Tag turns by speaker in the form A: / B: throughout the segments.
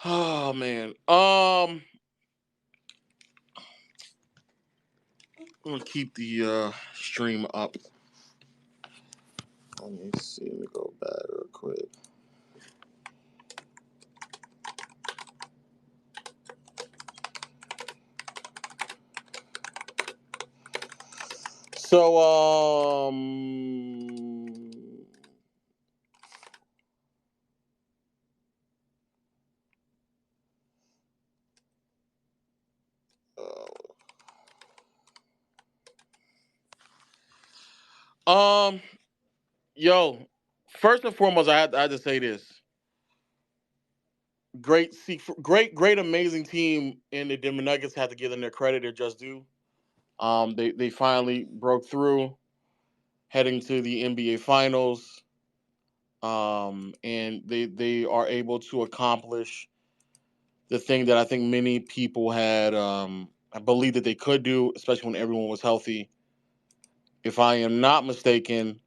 A: Oh man. I'm gonna keep the stream up. Let me see. Let me go back real quick. So um yo, first and foremost, I had to say this. Great, amazing team, and the Denver Nuggets have to give them their credit. They're just due. They finally broke through, heading to the NBA Finals. And they are able to accomplish the thing that I think many people had I believe that they could do, especially when everyone was healthy. If I am not mistaken,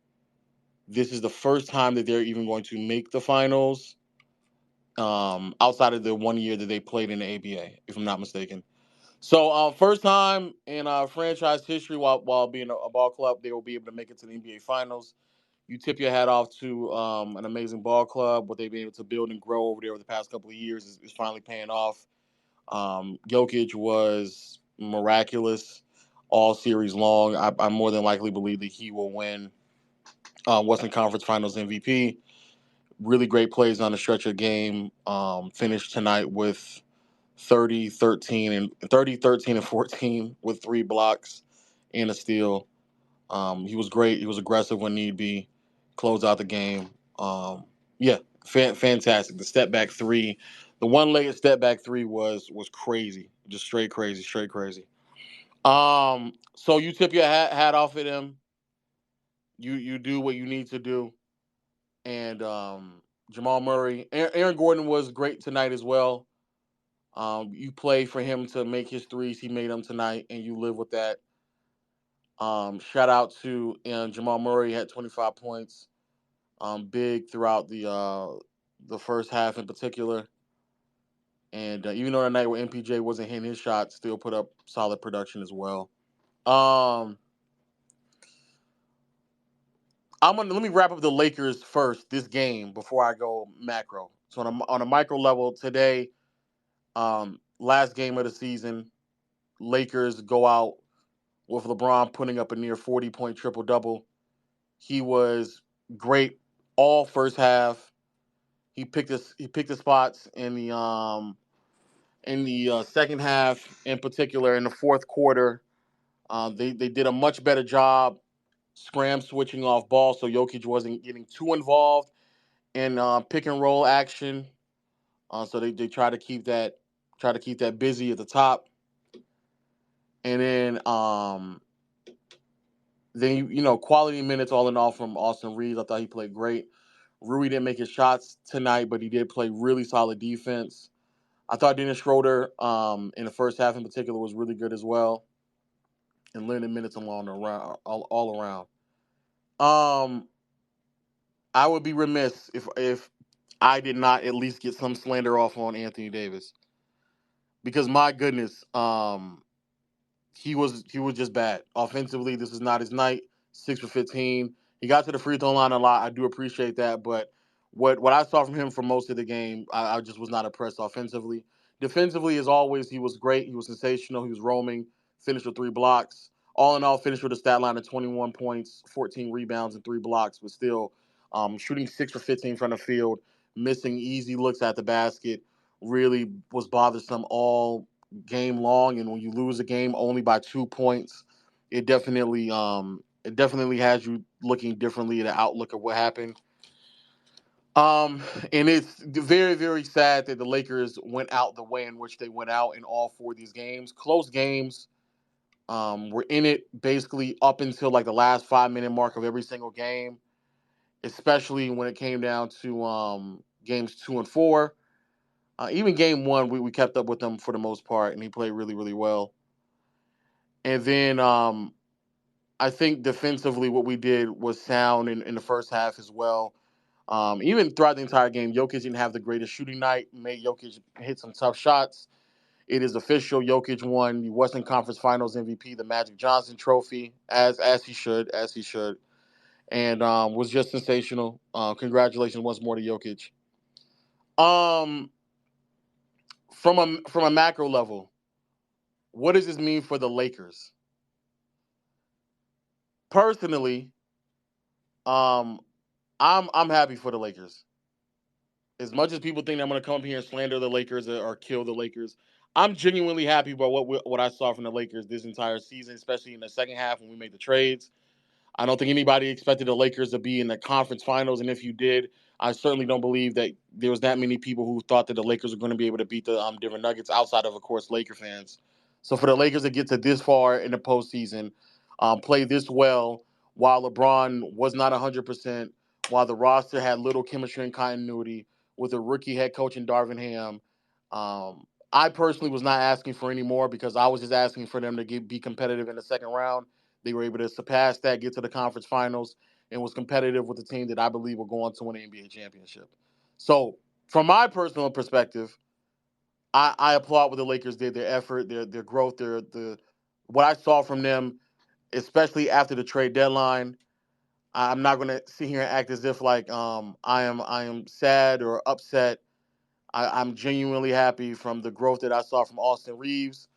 A: this is the first time that they're even going to make the finals outside of the 1 year that they played in the ABA, if I'm not mistaken. So, first time in franchise history, while being a ball club, they will be able to make it to the NBA Finals. You tip your hat off to an amazing ball club. What they've been able to build and grow over there over the past couple of years is finally paying off. Jokic was miraculous all series long. I more than likely believe that he will win Western Conference Finals MVP. Really great plays on the stretch of game. Finished tonight with 30, 13, and 14 with 3 blocks and a steal. He was great. He was aggressive when need be. Close out the game. Yeah, fantastic. The step back three, the one-legged step back three was crazy. Just straight crazy, straight crazy. So you tip your hat off at him. You do what you need to do, and Jamal Murray, Aaron Gordon was great tonight as well. You play for him to make his threes. He made them tonight, and you live with that. Shout out to Jamal Murray had 25 points. Big throughout the first half in particular, and even on a night where MPJ wasn't hitting his shot, still put up solid production as well. Um, let me wrap up the Lakers first this game before I go macro. So on a micro level today, last game of the season, Lakers go out with LeBron putting up a near 40-point triple double. He was great all first half. He picked the spots in the second half, in particular in the fourth quarter. They did a much better job scram switching off ball, so Jokic wasn't getting too involved in pick and roll action. So they try to keep that busy at the top, and then quality minutes all in all from Austin Reeves. I thought he played great. Rui didn't make his shots tonight, but he did play really solid defense. I thought Dennis Schroeder in the first half in particular was really good as well, and limited minutes along around all around. Um, I would be remiss if I did not at least get some slander off on Anthony Davis, because my goodness, he was just bad offensively. This is not his night. 6 for 15. He got to the free throw line a lot. I do appreciate that, but what I saw from him for most of the game, I just was not impressed offensively. Defensively, as always, he was great. He was sensational. He was roaming. Finished with 3 blocks. All in all, finished with a stat line of 21 points, 14 rebounds, and 3 blocks, but still shooting 6 for 15 from the field, missing easy looks at the basket. Really was bothersome all game long, and when you lose a game only by 2 points, it definitely has you looking differently at the outlook of what happened. Um, and it's very, very sad that the Lakers went out the way in which they went out in all 4 of these games. Close games. We're in it basically up until like the last 5 minute mark of every single game, especially when it came down to games 2 and 4. Even game one, we kept up with them for the most part, and he played really, really well. And then I think defensively, what we did was sound in the first half as well. Even throughout the entire game, Jokic didn't have the greatest shooting night. Made Jokic hit some tough shots. It is official. Jokic won the Western Conference Finals MVP, the Magic Johnson Trophy, as he should, and was just sensational. Congratulations once more to Jokic. Um, from a macro level, what does this mean for the Lakers? Personally, um, I'm happy for the Lakers. As much as people think I'm going to come up here and slander the Lakers or kill the Lakers, I'm genuinely happy about what I saw from the Lakers this entire season, especially in the second half when we made the trades. I don't think anybody expected the Lakers to be in the conference finals, and if you did, I certainly don't believe that there was that many people who thought that the Lakers were going to be able to beat the Denver Nuggets outside of course, Laker fans. So for the Lakers to get to this far in the postseason, play this well while LeBron was not 100%, while the roster had little chemistry and continuity with a rookie head coach in Darvin Ham, I personally was not asking for any more because I was just asking for them to be competitive in the second round. They were able to surpass that, get to the conference finals, and was competitive with the team that I believe will go on to win the NBA championship. So, from my personal perspective, I applaud what the Lakers did, their effort, their growth, the what I saw from them, especially after the trade deadline. I'm not going to sit here and act as if like I am sad or upset. I'm genuinely happy from the growth that I saw from Austin Reeves.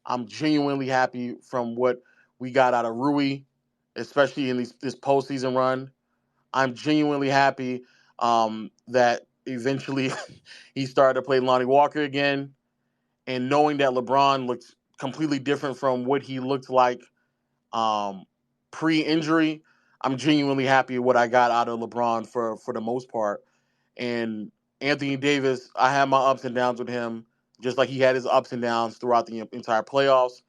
A: I'm genuinely happy from what we got out of Rui, especially in this postseason run. I'm genuinely happy that eventually he started to play Lonnie Walker again, and knowing that LeBron looks completely different from what he looked like um, pre-injury. I'm genuinely happy with what I got out of LeBron for the most part. And Anthony Davis, I had my ups and downs with him, just like he had his ups and downs throughout the entire playoffs.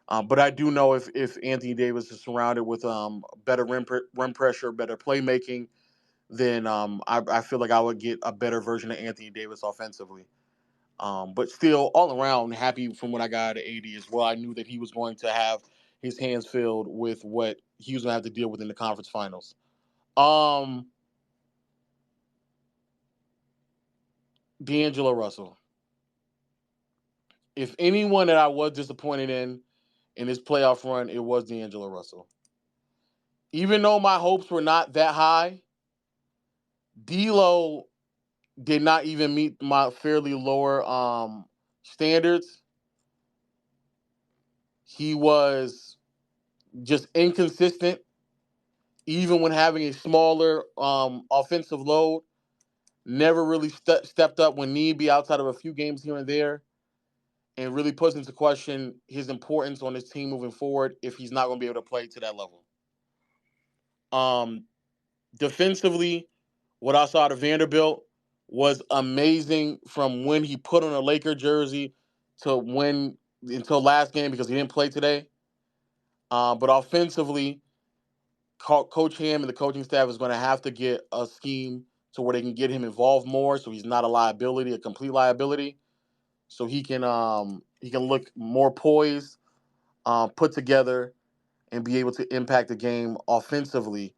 A: But I do know if Anthony Davis is surrounded with better rim pressure, better playmaking, then I feel like I would get a better version of Anthony Davis offensively. But still, all around, happy from what I got at 80 as well. I knew that he was going to have his hands filled with what he was going to have to deal with in the conference finals. Um, D'Angelo Russell. If anyone that I was disappointed in this playoff run, it was D'Angelo Russell. Even though my hopes were not that high, D'Lo did not even meet my fairly lower standards. He was just inconsistent, even when having a smaller offensive load. Never really stepped up when need be outside of a few games here and there, and really puts into question his importance on his team moving forward if he's not going to be able to play to that level. Um, Defensively, what I saw out of Vanderbilt was amazing from when he put on a Laker jersey to when until last game because he didn't play today. But offensively, Coach Ham and the coaching staff is going to have to get a scheme to where they can get him involved more, so he's not a liability, a complete liability, so he can look more poised, put together, and be able to impact the game offensively.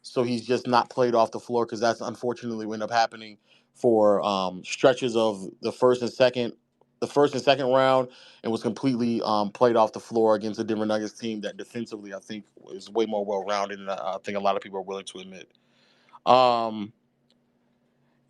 A: So he's just not played off the floor because that's unfortunately what ended up happening for stretches of the first and second round, and was completely played off the floor against the Denver Nuggets team that defensively I think is way more well rounded than I think a lot of people are willing to admit. Um,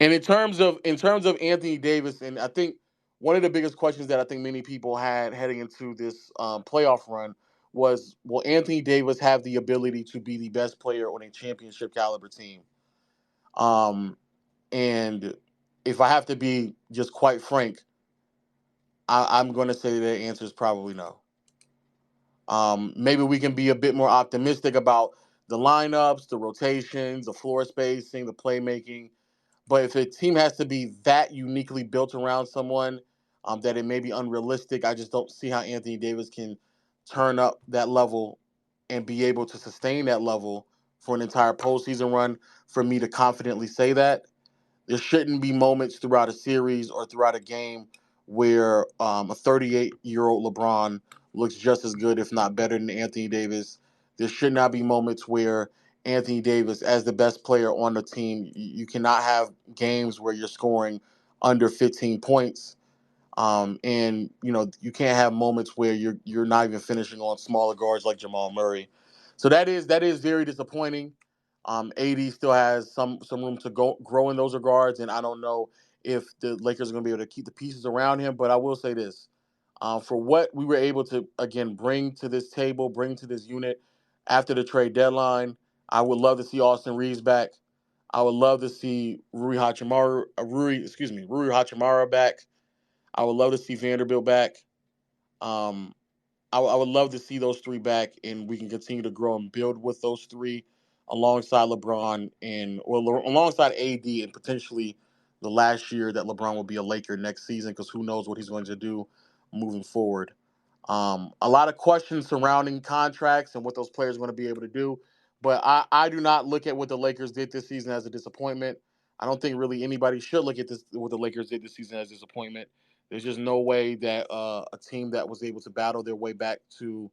A: and in terms of Anthony Davis, and I think one of the biggest questions that I think many people had heading into this playoff run was, will Anthony Davis have the ability to be the best player on a championship caliber team? Um, and if I have to be just quite frank, I'm going to say the answer is probably no. Maybe we can be a bit more optimistic about the lineups, the rotations, the floor spacing, the playmaking. But if a team has to be that uniquely built around someone, that it may be unrealistic, I just don't see how Anthony Davis can turn up that level and be able to sustain that level for an entire postseason run for me to confidently say that. There shouldn't be moments throughout a series or throughout a game where a 38-year-old LeBron looks just as good, if not better, than Anthony Davis. There should not be moments where Anthony Davis as the best player on the team. You cannot have games where you're scoring under 15 points. And you can't have moments where you're not even finishing on smaller guards like Jamal Murray. So that is very disappointing. AD still has some room to grow in those regards, and I don't know if the Lakers are going to be able to keep the pieces around him. But I will say this: for what we were able to again bring to this table, bring to this unit after the trade deadline, I would love to see Austin Reeves back. I would love to see Rui Hachimura back. I would love to see Vanderbilt back. Um, I would love to see those three back, and we can continue to grow and build with those three alongside LeBron alongside AD, and potentially the last year that LeBron will be a Laker next season, because who knows what he's going to do moving forward. A lot of questions surrounding contracts and what those players are going to be able to do, but I do not look at what the Lakers did this season as a disappointment. I don't think really anybody should look at what the Lakers did this season as disappointment. There's just no way that a team that was able to battle their way back to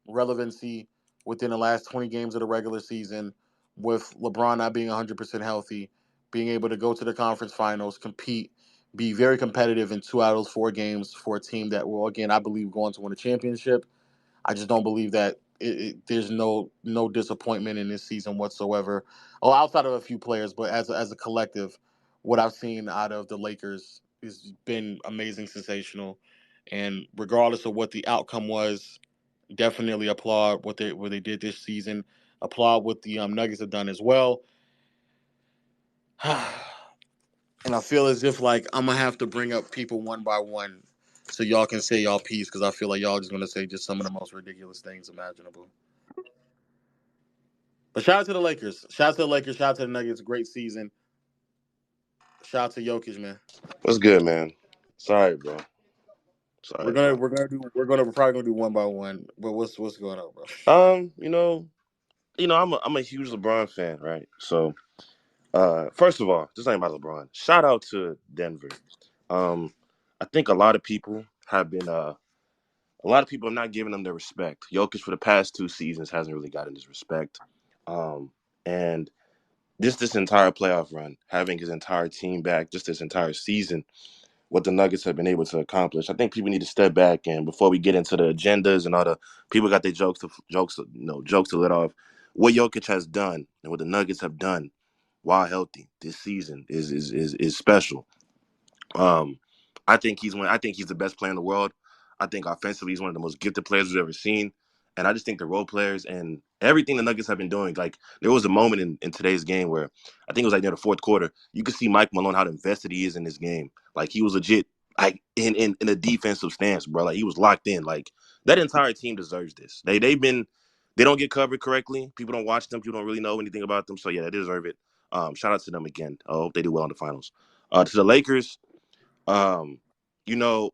A: relevancy within the last 20 games of the regular season, with LeBron not being 100% healthy, being able to go to the conference finals, compete, be very competitive in 2 out of those 4 games for a team that will, again, I believe, go on to win a championship. I just don't believe that there's no disappointment in this season whatsoever. Oh, outside of a few players, but as a collective, what I've seen out of the Lakers has been amazing, sensational, and regardless of what the outcome was, definitely applaud what they did this season. Applaud what the Nuggets have done as well. And I feel as if like I'm gonna have to bring up people one by one, so y'all can say y'all piece, because I feel like y'all just gonna say just some of the most ridiculous things imaginable. But shout out to the Lakers. Shout out to the Lakers. Shout out to the Nuggets. Great season. Shout out to Jokic, man.
B: What's good, man? Sorry, bro.
A: We're
B: Sorry,
A: gonna
B: bro.
A: we're probably gonna do one by one. But what's going on, bro?
B: Um, you know, I'm a huge LeBron fan, right? So, first of all, just ain't about LeBron. Shout out to Denver. Um, I think a lot of people are not giving them their respect. Jokic for the past 2 seasons hasn't really gotten his respect. Um, and this entire playoff run, having his entire team back, just this entire season, what the Nuggets have been able to accomplish. I think people need to step back, and before we get into the agendas and all the people got their jokes to let off, what Jokic has done and what the Nuggets have done while healthy this season is special. Um, I think he's the best player in the world. I think offensively he's one of the most gifted players we've ever seen. And I just think the role players and everything the Nuggets have been doing, like there was a moment in today's game where I think it was like near the fourth quarter, you could see Mike Malone how invested he is in this game. Like he was legit like in a defensive stance, bro. Like he was locked in. Like that entire team deserves this. They don't get covered correctly. People don't watch them. People don't really know anything about them. So yeah, they deserve it. Shout out to them again. I hope they do well in the finals. To the Lakers, um, you know,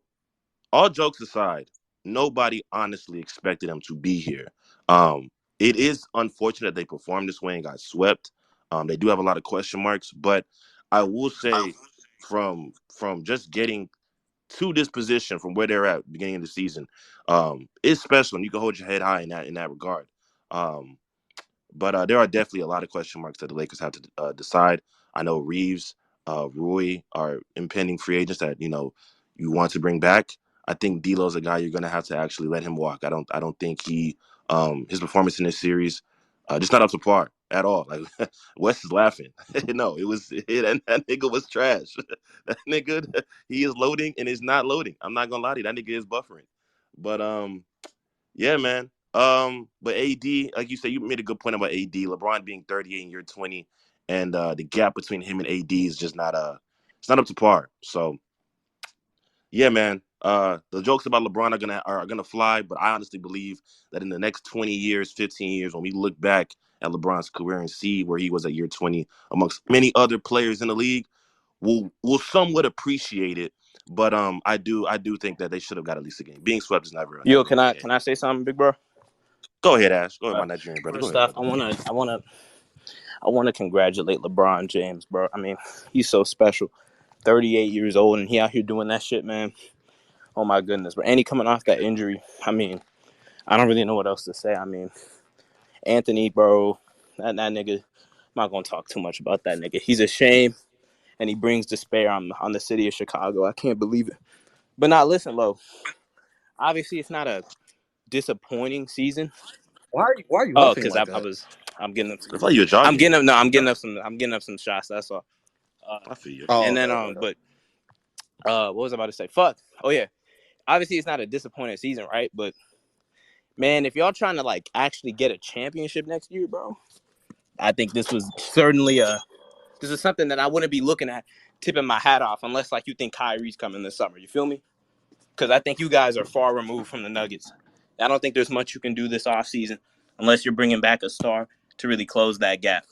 B: all jokes aside, nobody honestly expected them to be here. Um, it is unfortunate they performed this way and got swept. They do have a lot of question marks, but I will say from just getting to this position from where they're at beginning of the season, it's special and you can hold your head high in that regard. Um, but there are definitely a lot of question marks that the Lakers have to decide. I know Reeves, Rui are impending free agents that you want to bring back. I think D'Lo's a guy you're going to have to actually let him walk. I don't think his performance in this series just not up to par at all. Like Wes is laughing. No, that nigga was trash. That nigga, he is loading and is not loading. I'm not gonna lie to you, that nigga is buffering. But yeah, man. But AD, like you said, you made a good point about AD. LeBron being 38 and you're 20, and the gap between him and AD is just it's not up to par. So yeah, man. The jokes about LeBron are gonna fly, but I honestly believe that in the next 20 years, 15 years, when we look back at LeBron's career and see where he was at year 20 amongst many other players in the league, we'll somewhat appreciate it. But I do think that they should have got at least a game. Being swept is
C: Yo,
B: never a
C: can
B: win.
C: I can I say something, big bro?
B: Go ahead, Ash. Go ahead,
C: Uh,
B: my Nigerian brother. Go
C: First
B: ahead,
C: off,
B: brother.
C: I wanna congratulate LeBron James, bro. I mean, he's so special. 38 years old and he out here doing that shit, man. Oh my goodness, bro. And he coming off that injury. I mean, I don't really know what else to say. I mean, Anthony, bro, That nigga, I'm not gonna talk too much about that nigga. He's a shame, and he brings despair on the city of Chicago. I can't believe it. But now, listen, Lo. Obviously, it's not a disappointing season.
D: Why are you
C: Oh,
D: huffing
C: because
D: like that?
C: I'm getting up.
B: I thought you were jogging.
C: I'm getting up some shots. That's all.
B: I feel you.
D: Oh,
C: And then
D: okay.
C: but what was I about to say? Fuck. Oh yeah. Obviously, it's not a disappointing season, right? But man, if y'all trying to like actually get a championship next year, bro, I think this was certainly this is something that I wouldn't be looking at tipping my hat off unless like you think Kyrie's coming this summer. You feel me? Because I think you guys are far removed from the Nuggets. I don't think there's much you can do this offseason unless you're bringing back a star to really close that gap.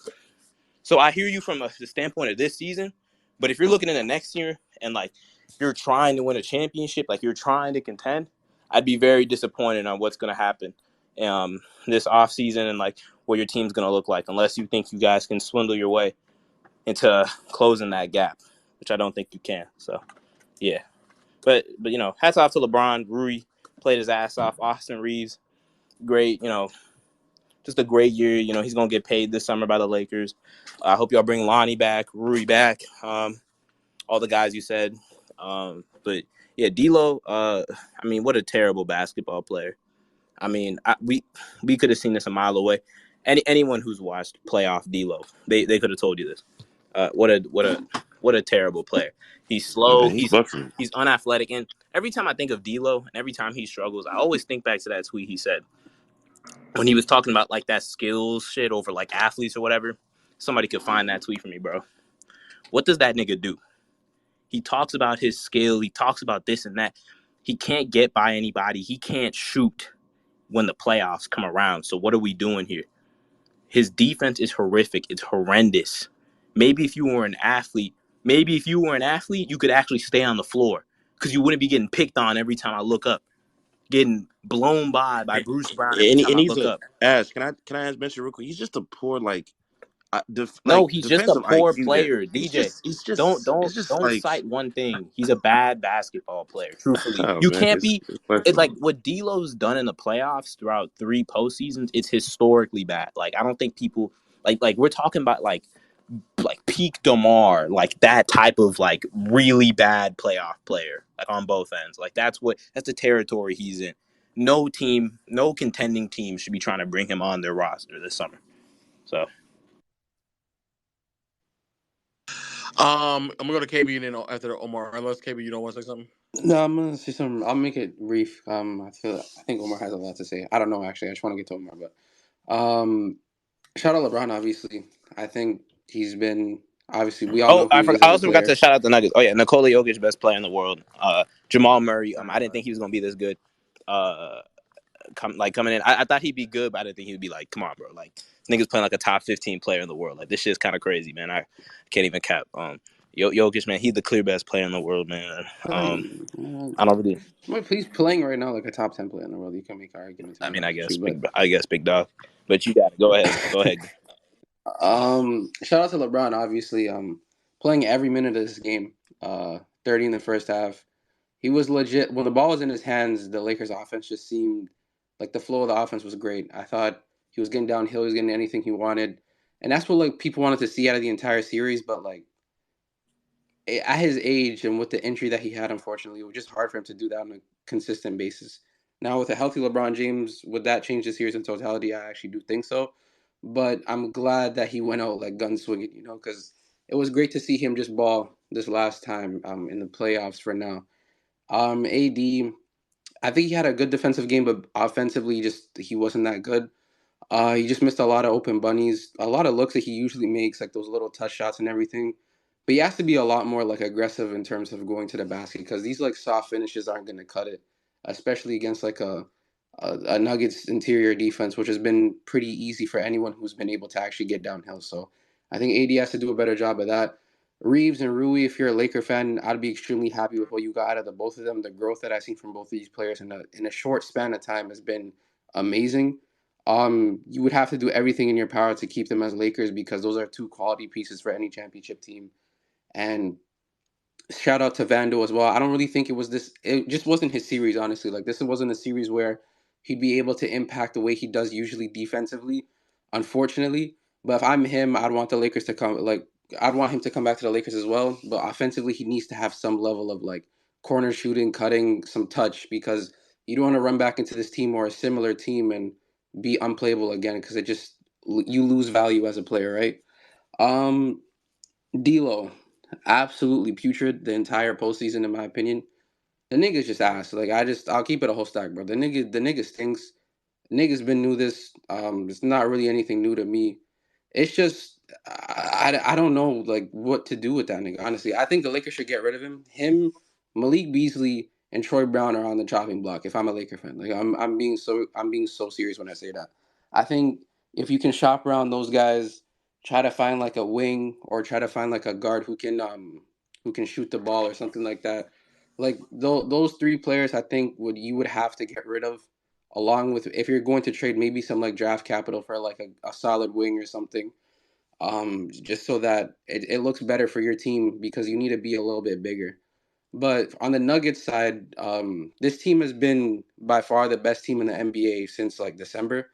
C: So I hear you from the standpoint of this season, but if you're looking into next year and like you're trying to win a championship, like you're trying to contend, I'd be very disappointed on what's going to happen this offseason and like what your team's going to look like unless you think you guys can swindle your way into closing that gap, which I don't think you can. So, yeah. But you know, hats off to LeBron. Rui played his ass off. Austin Reeves, great. You know, just a great year. You know, he's gonna get paid this summer by the Lakers. I hope y'all bring Lonnie back, Rui back, all the guys you said. But yeah, D'Lo. I mean, what a terrible basketball player. I mean, we could have seen this a mile away. Anyone who's watched playoff D'Lo, they could have told you this. What a terrible player. He's slow.
B: Man, he's buffering.
C: He's unathletic. And every time I think of D'Lo, and every time he struggles, I always think back to that tweet he said when he was talking about like that skills shit over like athletes or whatever. Somebody could find that tweet for me, bro. What does that nigga do? He talks about his skill. He talks about this and that. He can't get by anybody. He can't shoot when the playoffs come around. So what are we doing here? His defense is horrific. It's horrendous. Maybe if you were an athlete, you could actually stay on the floor because you wouldn't be getting picked on every time I look up, getting blown by Bruce Brown every time
B: And
C: I
B: he's
C: look
B: a
C: up.
B: Ash. Can I ask mention real quick? He's just a poor like
C: No, he's just a
B: defensive
C: poor
B: IQ that
C: player, DJ.
B: he's
C: Don't
B: just it's
C: don't
B: just
C: don't
B: like
C: cite one thing. He's a bad basketball player. Truthfully,
B: oh
C: you
B: man,
C: can't be.
B: it's
C: It's like
B: questionable.
C: what D'Lo's done in the playoffs throughout 3 postseasons. It's historically bad. Like I don't think people like we're talking about like peak DeMar, like that type of like really bad playoff player, like on both ends. Like that's the territory he's in. No team, no contending team should be trying to bring him on their roster this summer. So
A: I'm gonna go to KB and then after Omar. Unless KB, you don't want to say something.
D: No, I'm gonna say something. I'll make it brief. I think Omar has a lot to say. I don't know actually. I just want to get to Omar, but shout out LeBron. Obviously, I think he's been obviously we all know who he is
C: I
D: as a
C: also forgot to
D: player.
C: shout out the Nuggets. Oh yeah, Nikola Jokic, best player in the world. Jamal Murray. I didn't think he was gonna be this good. Uh, coming in, I thought he'd be good, but I didn't think he'd be like, come on, bro. Like this nigga's playing like a top 15 player in the world. Like this shit's kind of crazy, man. I can't even cap. Jokic, man, he's the clear best player in the world, man. I don't really.
D: He's playing right now like a top 10 player in the world. You can make an argument to
C: I
D: be
C: mean,
D: honest with you, but
C: I guess big dog. But you got to go ahead. Go ahead.
D: shout out to LeBron. Obviously, playing every minute of this game. 30 in the first half. He was legit. When the ball was in his hands, the Lakers' offense just seemed like the flow of the offense was great. I thought he was getting downhill. He was getting anything he wanted, and that's what like people wanted to see out of the entire series. But like at his age and with the injury that he had, unfortunately, it was just hard for him to do that on a consistent basis. Now, with a healthy LeBron James, would that change the series in totality? I actually do think so. But I'm glad that he went out like gun swinging, because it was great to see him just ball this last time in the playoffs for now. AD, I think he had a good defensive game, but offensively, just he wasn't that good. He just missed a lot of open bunnies, a lot of looks that he usually makes, like those little touch shots and everything. But he has to be a lot more like aggressive in terms of going to the basket because these like soft finishes aren't going to cut it, especially against like a Nuggets interior defense, which has been pretty easy for anyone who's been able to actually get downhill. So I think AD has to do a better job of that. Reeves and Rui, if you're a Laker fan, I'd be extremely happy with what you got out of the both of them. The growth that I've seen from both of these players in a short span of time has been amazing. You would have to do everything in your power to keep them as Lakers because those are two quality pieces for any championship team. And shout out to Vando as well. I don't really think it was this. It just wasn't his series, honestly. Like this wasn't a series where he'd be able to impact the way he does usually defensively. Unfortunately, But if I'm him, I'd want the Lakers to come. Like, I'd want him to come back to the Lakers as well. But offensively, he needs to have some level of like corner shooting, cutting, some touch, because you don't want to run back into this team or a similar team and be unplayable again, because it just you lose value as a player, right? Um, D'Lo, absolutely putrid the entire postseason in my opinion. The nigga's just ass. Like I'll keep it a whole stack, bro. The nigga stinks. Niggas been knew this. It's not really anything new to me. It's just I don't know like what to do with that nigga. Honestly, I think the Lakers should get rid of him. Him, Malik Beasley, and Troy Brown are on the chopping block. If I'm a Laker fan, like I'm being so serious when I say that. I think if you can shop around those guys, try to find like a wing or try to find like a guard who can shoot the ball or something like that. Like those three players, I think you would have to get rid of, along with if you're going to trade maybe some like draft capital for like a solid wing or something, just so that it looks better for your team because you need to be a little bit bigger. But on the Nuggets side, this team has been by far the best team in the NBA since like December.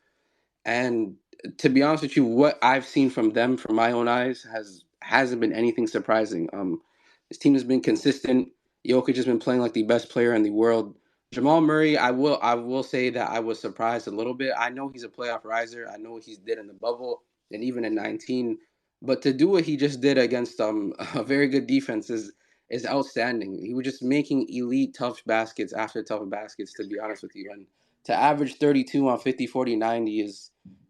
D: And to be honest with you, what I've seen from them, from my own eyes, hasn't been anything surprising. This team has been consistent. Jokic has been playing like the best player in the world. Jamal Murray, I will say that I was surprised a little bit. I know he's a playoff riser. I know what he did in the bubble and even in 19, but to do what he just did against a very good defense is outstanding. He was just making elite tough baskets after tough baskets. To be honest with you, and to average 32 on 50, 40, 90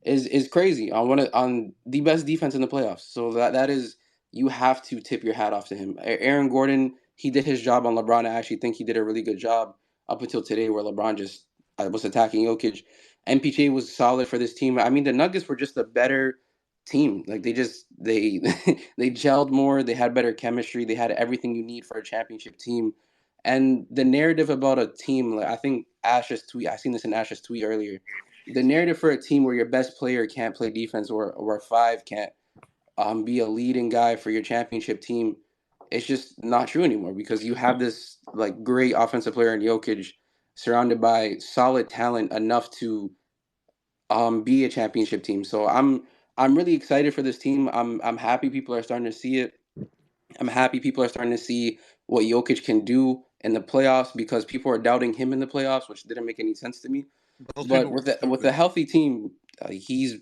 D: is crazy on on the best defense in the playoffs. So that is, you have to tip your hat off to him. Aaron Gordon, he did his job on LeBron. I actually think he did a really good job up until today, where LeBron just was attacking Jokic. MPJ was solid for this team. I mean, the Nuggets were just a better team. Like they they gelled more. They had better chemistry. They had everything you need for a championship team. And the narrative about a team, like I think Ash's tweet, I seen this in Ash's tweet earlier. The narrative for a team where your best player can't play defense, or five can't be a leading guy for your championship team, it's just not true anymore, because you have this like great offensive player in Jokic, surrounded by solid talent enough to be a championship team. So I'm really excited for this team. I'm happy people are starting to see it. I'm happy people are starting to see what Jokic can do in the playoffs, because people are doubting him in the playoffs, which didn't make any sense to me.
A: Those
D: But
A: people
D: with
A: were
D: a
A: stupid.
D: healthy team, he's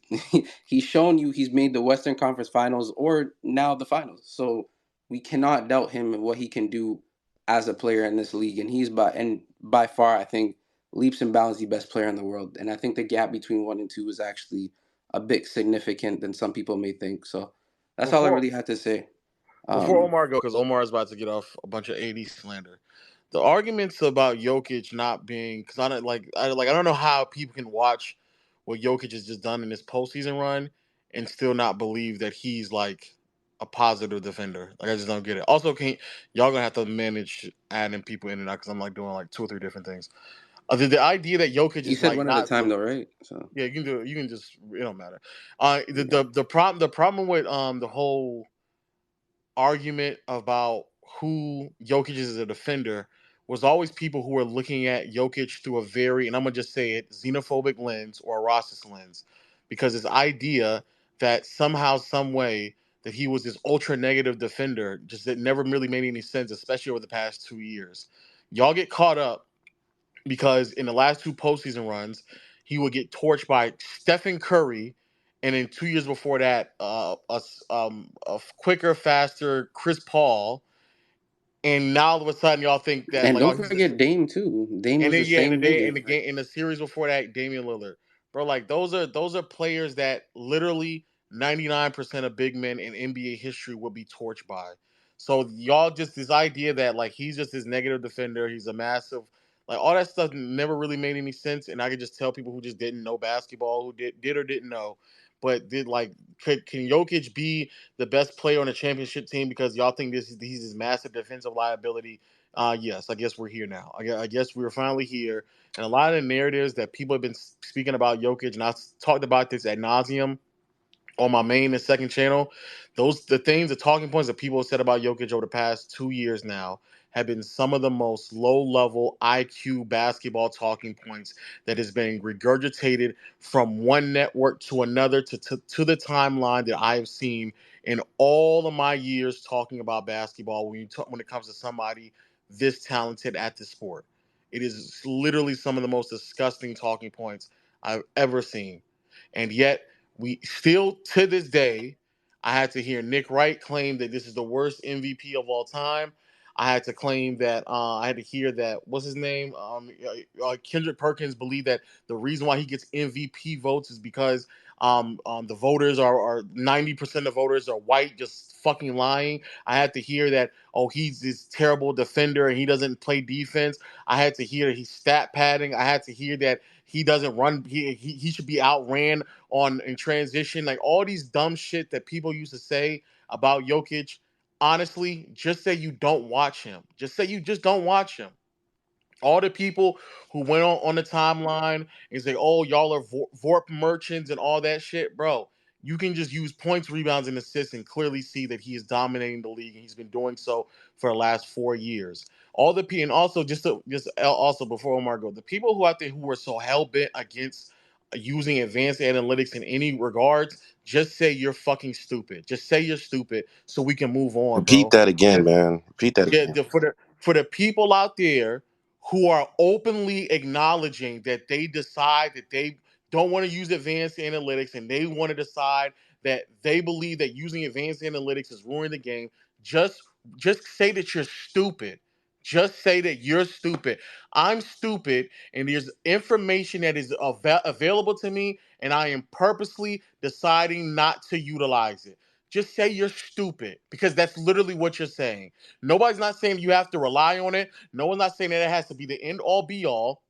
D: he's shown you he's made the Western Conference Finals or now the finals. So we cannot doubt him and what he can do as a player in this league. And by far, I think, leaps and bounds the best player in the world. And I think the gap between one and two is actually a bit significant than some people may think. So that's all I
A: Before
D: really had to say.
A: before
D: Um,
A: Omar goes, because Omar is about to get off a bunch of AD slander. The arguments about Jokic not being, because I don't know how people can watch what Jokic has just done in this postseason run and still not believe that he's like a positive defender. Like I just don't get it. Also, can y'all gonna have to manage adding people in and out because I'm like doing like two or three different things. The idea that Jokic
D: you
A: is
D: said
A: like
D: one at a
A: not
D: time though, right? So
A: yeah, you can do it. You can just it don't matter.
D: yeah.
A: The problem with the whole argument about who Jokic is as a defender was always people who were looking at Jokic through a very, and I'm gonna just say it, xenophobic lens or a racist lens, because this idea that somehow, some way, that he was this ultra negative defender just that never really made any sense, especially over the past 2 years. Y'all get caught up because in the last two postseason runs, he would get torched by Stephen Curry, and then 2 years before that, a quicker, faster Chris Paul. And now all of a sudden, y'all think that
D: And
A: like,
D: don't
A: oh, he's this.
D: forget Dame too. Dame
A: And
D: was
A: then
D: the
A: yeah, in the
D: same
A: day in
D: nigga.
A: the game in the series before that, Damian Lillard, bro, like those are players that literally 99% of big men in NBA history will be torched by. So y'all just this idea that like he's just this negative defender, he's a massive like all that stuff never really made any sense, and I could just tell people who just didn't know basketball, who did or didn't know, but did like can Jokic be the best player on a championship team because y'all think he's this massive defensive liability? Yes, I guess we're here now. I guess we're finally here. And a lot of the narratives that people have been speaking about Jokic, and I talked about this ad nauseum on my main and second channel. The talking points that people have said about Jokic over the past 2 years now have been some of the most low-level IQ basketball talking points that has been regurgitated from one network to another to the timeline that I have seen in all of my years talking about basketball. When it comes to somebody this talented at the sport, it is literally some of the most disgusting talking points I've ever seen. And yet, we still to this day, I had to hear Nick Wright claim that this is the worst MVP of all time. I had to claim that I had to hear that what's his name, Kendrick Perkins, believed that the reason why he gets MVP votes is because the voters are 90% of voters are white, just fucking lying. I had to hear that he's this terrible defender and he doesn't play defense. I had to hear he's stat padding. I had to hear that he doesn't run. He should be outran on in transition. Like all these dumb shit that people used to say about Jokic. Honestly, just say you don't watch him. Just say you just don't watch him. All the people who went on the timeline and say, "Oh, y'all are Vorp merchants and all that shit," bro. You can just use points, rebounds, and assists and clearly see that he is dominating the league, and he's been doing so for the last 4 years. All the and also just also before Omar go, the people who out there who were so hell bent against using advanced analytics in any regards, just say you're fucking stupid. Just say you're stupid so we can move on,
B: Repeat
A: bro.
B: that again, man. Repeat that
A: Yeah,
B: again.
A: for the people out there who are openly acknowledging that they decide that they don't want to use advanced analytics and they want to decide that they believe that using advanced analytics is ruining the game, just just say that you're stupid. Just say that you're stupid. I'm stupid, and there's information that is available to me, and I am purposely deciding not to utilize it. Just say you're stupid because that's literally what you're saying. Nobody's not saying you have to rely on it. No one's not saying that it has to be the end all be all.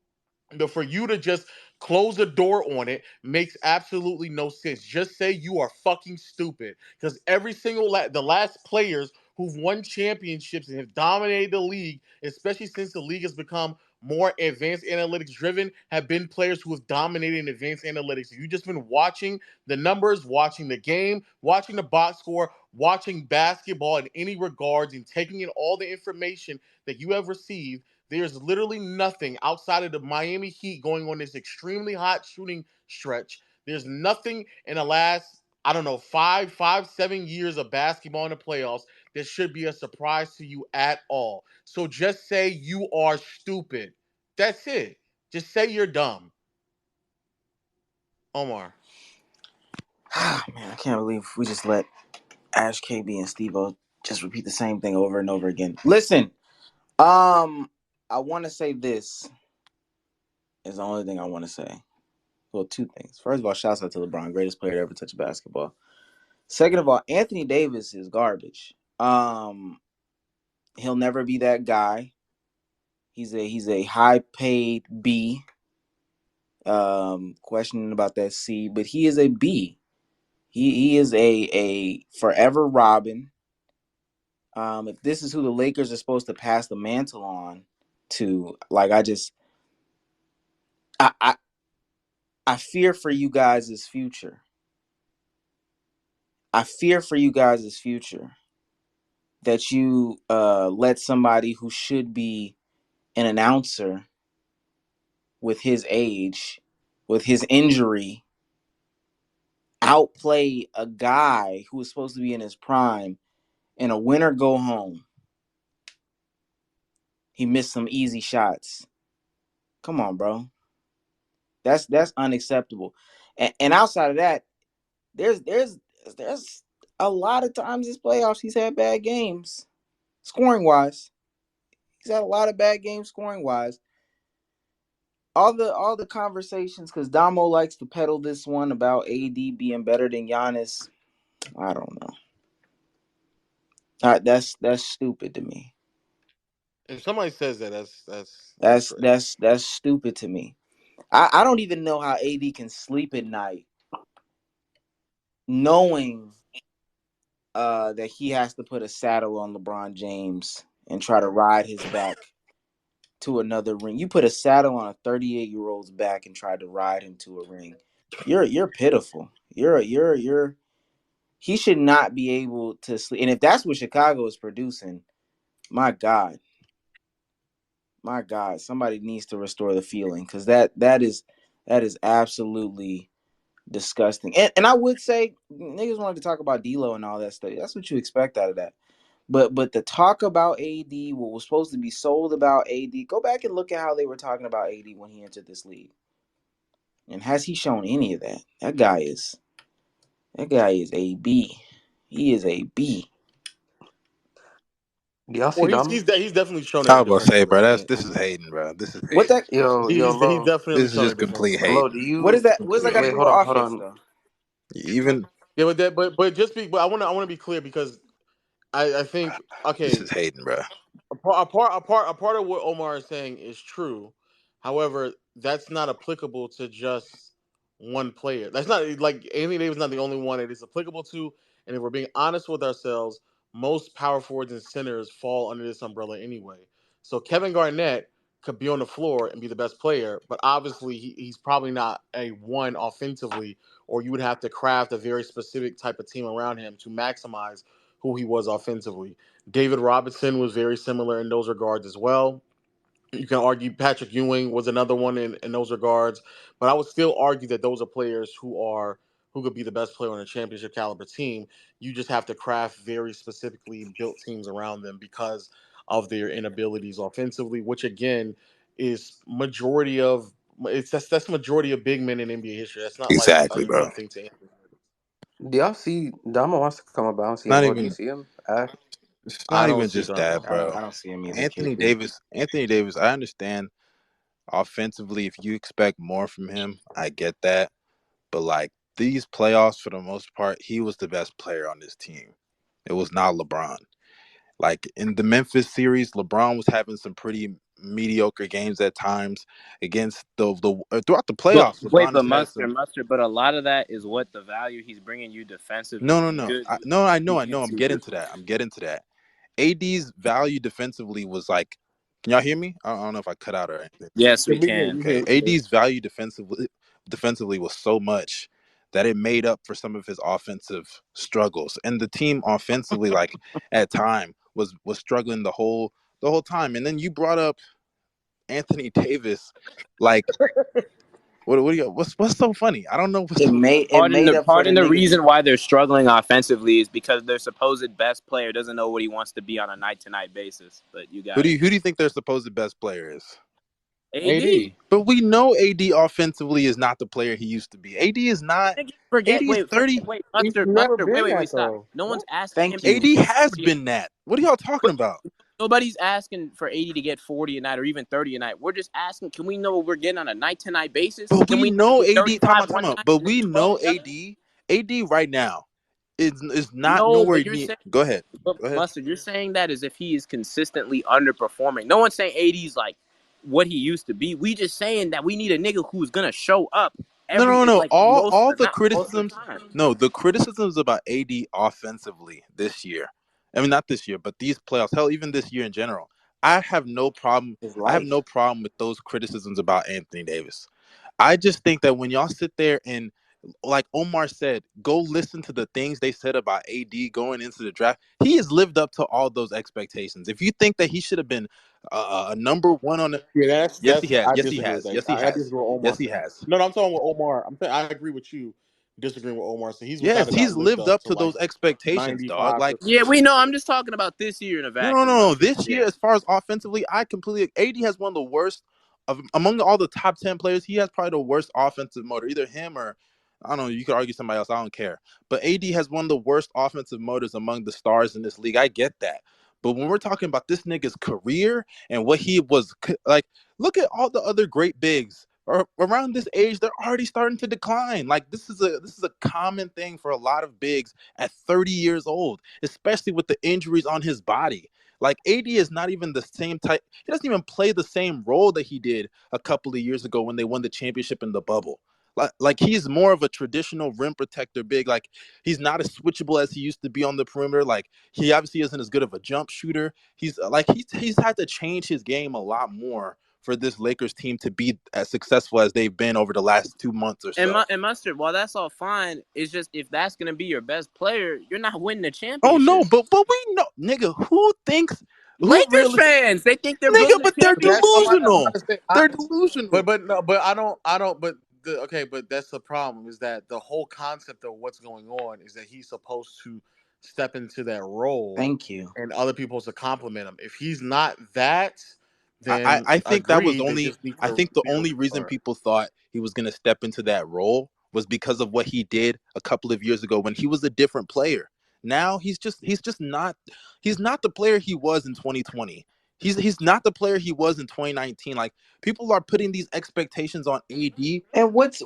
A: But for you to just close the door on it makes absolutely no sense. Just say you are fucking stupid because every single the last players who've won championships and have dominated the league, especially since the league has become more advanced analytics driven, have been players who have dominated in advanced analytics. If you've just been watching the numbers, watching the game, watching the box score, watching basketball in any regards, and taking in all the information that you have received, there's literally nothing outside of the Miami Heat going on this extremely hot shooting stretch. There's nothing in the last, I don't know, 7 years of basketball in the playoffs that should be a surprise to you at all. So just say you are stupid. That's it. Just say you're dumb. Omar.
C: Man, I can't believe we just let Ash KB and Steve-O just repeat the same thing over and over again. Listen, I want to say this is the only thing I want to say. Well, two things. First of all, shouts out to LeBron, greatest player to ever touch basketball. Second of all, Anthony Davis is garbage. He'll never be that guy. He's a high paid B. Questioning about that C, but he is a B. He is a forever Robin. If this is who the Lakers are supposed to pass the mantle on to, like I I fear for you guys' future. I fear for you guys' future that you let somebody who should be an announcer with his age, with his injury, outplay a guy who was supposed to be in his prime and a winner go home. He missed some easy shots. Come on, bro. That's unacceptable. And outside of that, there's a lot of times this playoffs he's had bad games, scoring wise. He's had a lot of bad games scoring wise. All the conversations, because Damo likes to peddle this one about AD being better than Giannis. I don't know. That's stupid to me.
A: If somebody says that, that's
C: That's
A: crazy.
C: that's that's stupid to me. I don't even know how AD can sleep at night knowing that he has to put a saddle on LeBron James and try to ride his back to another ring. You put a saddle on a 38-year-old's back and try to ride him to a ring. You're pitiful. You're he should not be able to sleep. And if that's what Chicago is producing, my God.
E: my God, somebody needs to restore the feeling because that is absolutely disgusting. And I would say niggas wanted to talk about D'Lo and all that stuff. That's what you expect out of that. But the talk about AD, what was supposed to be sold about AD, go back and look at how they were talking about AD when he entered this league. And has he shown any of that? That guy is a B. He is a B.
D: Do y'all see
A: Well,
D: Dom?
A: he's definitely shown
F: I
A: a
F: was about to say,
A: defensively.
F: bro,
A: I think
F: this is hating, bro. This is
E: What
F: hating.
E: that
D: Yo,
A: he's
D: Lo.
A: definitely
F: This is
A: shown it
F: just complete
A: defensively.
D: Lo, do
F: hating.
E: what is
D: you?
E: that? What's that
F: Complete
E: got to
D: Wait,
E: do
F: hating.
E: with
D: hold
E: offense
D: on.
E: though?
F: Even
A: Yeah, but just be. But I want to be clear because I think
F: this
A: okay.
F: is hating, bro.
A: A part of what Omar is saying is true. However, that's not applicable to just one player. That's not like Anthony Davis is not the only one it is applicable to. And if we're being honest with ourselves, most power forwards and centers fall under this umbrella anyway. So Kevin Garnett could be on the floor and be the best player, but obviously he's probably not a one offensively, or you would have to craft a very specific type of team around him to maximize who he was offensively. David Robinson was very similar in those regards as well. You can argue Patrick Ewing was another one in those regards, but I would still argue that those are players who could be the best player on a championship caliber team. You just have to craft very specifically built teams around them because of their inabilities offensively, which again is majority of that's majority of big men in NBA history. That's not like a
F: Exactly, bro.
A: unique thing to Anthony.
D: Do y'all see Dama wants to come about and see him?
F: Not
D: Lo, do you
F: even.
D: see him?
F: It's
A: I
F: not
A: don't
F: even
A: see
F: just
A: Darvin
F: that,
A: Ham.
F: bro.
E: I don't see him either,
F: Anthony
E: KP.
F: Davis. Anthony Davis. I understand offensively. If you expect more from him, I get that. But like these playoffs, for the most part, he was the best player on this team. It was not LeBron. Like in the Memphis series, LeBron was having some pretty mediocre games at times against the throughout the
C: But
F: playoffs.
C: wait,
F: LeBron
C: but
F: has had some.
C: mustard. But a lot of that is what the value he's bringing you defensively.
F: No, no,
C: He's
F: no.
C: good.
F: No, I know,
C: He
F: I know.
C: can't
F: I'm
C: see
F: getting to that. I'm getting to that. AD's value defensively was like, can y'all hear me? I don't know if I cut out or anything.
C: Yes,
A: Yeah,
C: we
A: we hear,
C: can.
A: we
F: Okay,
A: hear.
F: AD's value defensively was so much that it made up for some of his offensive struggles, and the team offensively, like at time, was struggling the whole time. And then you brought up Anthony Davis, like what do you what's so funny? I don't know what's so funny.
E: It made up for the
C: Pardon the
E: niggas.
C: reason why they're struggling offensively is because their supposed best player doesn't know what he wants to be on a night to night basis. But you got it.
F: Who do you think their supposed best player is?
C: AD.
F: But we know AD offensively is not the player he used to be. AD is not. AD is 30.
A: He's
C: Mustard,
A: never
C: wait,
A: been
C: wait,
A: that
C: wait, stop.
A: though.
C: No one's
A: What?
C: asking him
E: Thank
C: to
E: you.
F: AD
C: get
F: has
C: 40.
F: been that. What are y'all talking
C: But
F: about?
C: nobody's asking for 80 to get 40 a night or even 30 a night. We're just asking, can we know what we're getting on a night to night basis?
F: But
C: Can
F: we
C: we
F: know
C: get
F: AD.
C: 35
F: Time
C: one
F: out.
C: night
F: But
C: and then
F: we
C: 12
F: know
C: the other?
F: AD. AD right now is not
C: No,
F: nowhere
C: but you're
F: near.
C: saying,
F: Go ahead.
C: but
F: Go ahead.
C: Mustard, you're saying that as if he is consistently underperforming. No one's saying 80's like what he used to be. We just saying that we need a nigga who's gonna show up
F: No, no, no.
C: like
F: All the
C: most of the
F: criticisms.
C: time.
F: No, the criticisms about AD offensively this year. I mean, not this year, but these playoffs. Hell, even this year in general. I have no problem.
E: His
F: I have
E: life.
F: no problem with those criticisms about Anthony Davis. I just think that when y'all sit there and, like Omar said, go listen to the things they said about AD going into the draft. He has lived up to all those expectations. If you think that he should have been a number one on the,
A: Yeah,
F: yes, he
A: that's
F: has.
A: I
F: Yes, he
A: disagree with
F: has.
A: that.
F: Yes, he
A: I
F: has.
A: disagree with Omar
F: Yes, he
A: saying.
F: has.
A: No, I'm talking with Omar. I'm saying I agree with you. Disagreeing with Omar saying he's
F: Yes,
A: without a doubt
F: he's
A: lived
F: lived
A: up
F: up
A: to
F: to
A: like
F: those expectations, dog. Like,
C: Yeah,
A: 95%.
C: we know. I'm just talking about this year in a
F: no, no,
C: vacuum,
F: no, no.
C: Mustard.
F: This year,
C: Yeah.
F: as far as offensively, I completely. AD has one of the worst of among all the top 10 players. He has probably the worst offensive motor. Either him or I don't know. You could argue somebody else. I don't care. But AD has one of the worst offensive motors among the stars in this league. I get that. But when we're talking about this nigga's career and what he was like, look at all the other great bigs. Or around this age, they're already starting to decline. Like this is a common thing for a lot of bigs at 30 years old, especially with the injuries on his body. Like AD is not even the same type. He doesn't even play the same role that he did a couple of years ago when they won the championship in the bubble. Like he's more of a traditional rim protector big. Like he's not as switchable as he used to be on the perimeter. Like he obviously isn't as good of a jump shooter. He's had to change his game a lot more for this Lakers team to be as successful as they've been over the last 2 months or so.
C: And Mustard, while that's all fine, it's just if that's gonna be your best player, you're not winning the
F: Oh no,
C: championship.
F: but we know, nigga, who thinks Who
C: Lakers
F: really,
C: fans, they think they're
F: nigga?
C: building
F: But
C: a
F: they're
A: That's
C: championship.
A: I'm about
F: delusional.
A: to say.
F: They're delusional.
A: But no, but I don't. But okay, but that's the problem is that the whole concept of what's going on is that he's supposed to step into that role,
E: Thank you.
A: and other people to compliment him. If he's not that,
F: I
A: then
F: I think that was
A: agreed. They
F: only
A: just need
F: I
A: to
F: think the
A: be a
F: only reason
A: star.
F: people thought he was going to step into that role was because of what he did a couple of years ago when he was a different player. Now he's just not the player he was in 2020. He's not the player he was in 2019. Like people are putting these expectations on AD.
E: And what's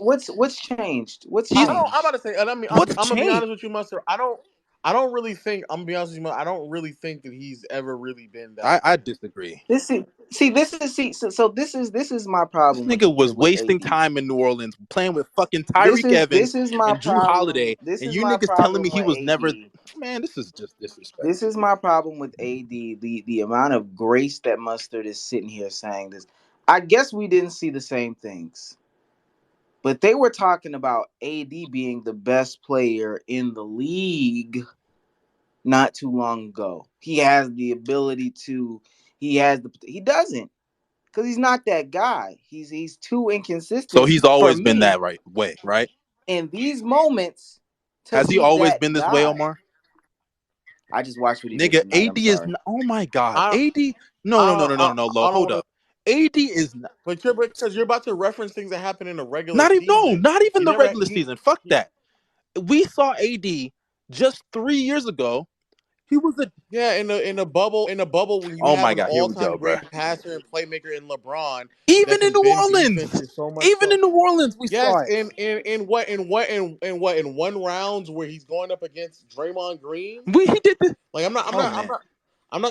E: changed? What's
A: I
F: He's
A: don't. I'm about
E: changed?
A: to say, and I mean,
F: what's
A: I'm gonna be
F: changed?
A: honest with you, Mustard. I don't really think. I'm gonna be honest with you, Mustard, I don't really think that he's ever really been that
F: I
A: good.
F: disagree.
E: This is see. This is see. So this is my
F: This
E: problem
F: nigga was
E: with
F: wasting
E: AD.
F: time in New Orleans playing with fucking
E: This
F: Tyreek
E: is
F: Evans
E: this is my
F: and Drew
E: problem.
F: Holiday,
E: This
F: and
E: is
F: you
E: my
F: niggas telling me
E: problem
F: he
E: with
F: was never.
E: AD.
F: Man, this is just
E: This
F: disrespectful.
E: is my problem with AD. The amount of grace that Mustard is sitting here saying this. I guess we didn't see the same things, but they were talking about AD being the best player in the league not too long ago. He has the ability to. He has the. He doesn't because he's not that guy. He's too
F: So
E: inconsistent
F: he's
E: for
F: always been
E: me
F: that right way, right?
E: in these moments to
F: Has he
E: be
F: always been
E: that
F: this way,
E: guy.
F: Omar?
E: I just watched what he did
F: Nigga,
E: tonight. I'm
F: AD is.
E: sorry.
F: Oh my God,
A: I
F: AD. No, no, no, no, no, no, no.
A: I don't
F: Hold
A: want to.
F: up. AD is not,
A: But you're because you're about to reference things that happened in the regular
F: not even. No,
A: season.
F: not even
A: He
F: the
A: never.
F: regular season. Fuck that. We saw AD just 3 years ago. He was a.
A: Yeah, in the bubble when you
F: Oh
A: have
F: my
A: an
F: God, here
A: all
F: we
A: time
F: go, bro.
A: great passer and playmaker in LeBron that
F: Even in
A: can
F: New
A: bend
F: Orleans,
A: defenses so much
F: even
A: so.
F: in New Orleans, we saw
A: Yes,
F: it.
A: in one rounds where he's going up against Draymond Green.
F: He did this.
A: Like
F: Oh man,
A: I'm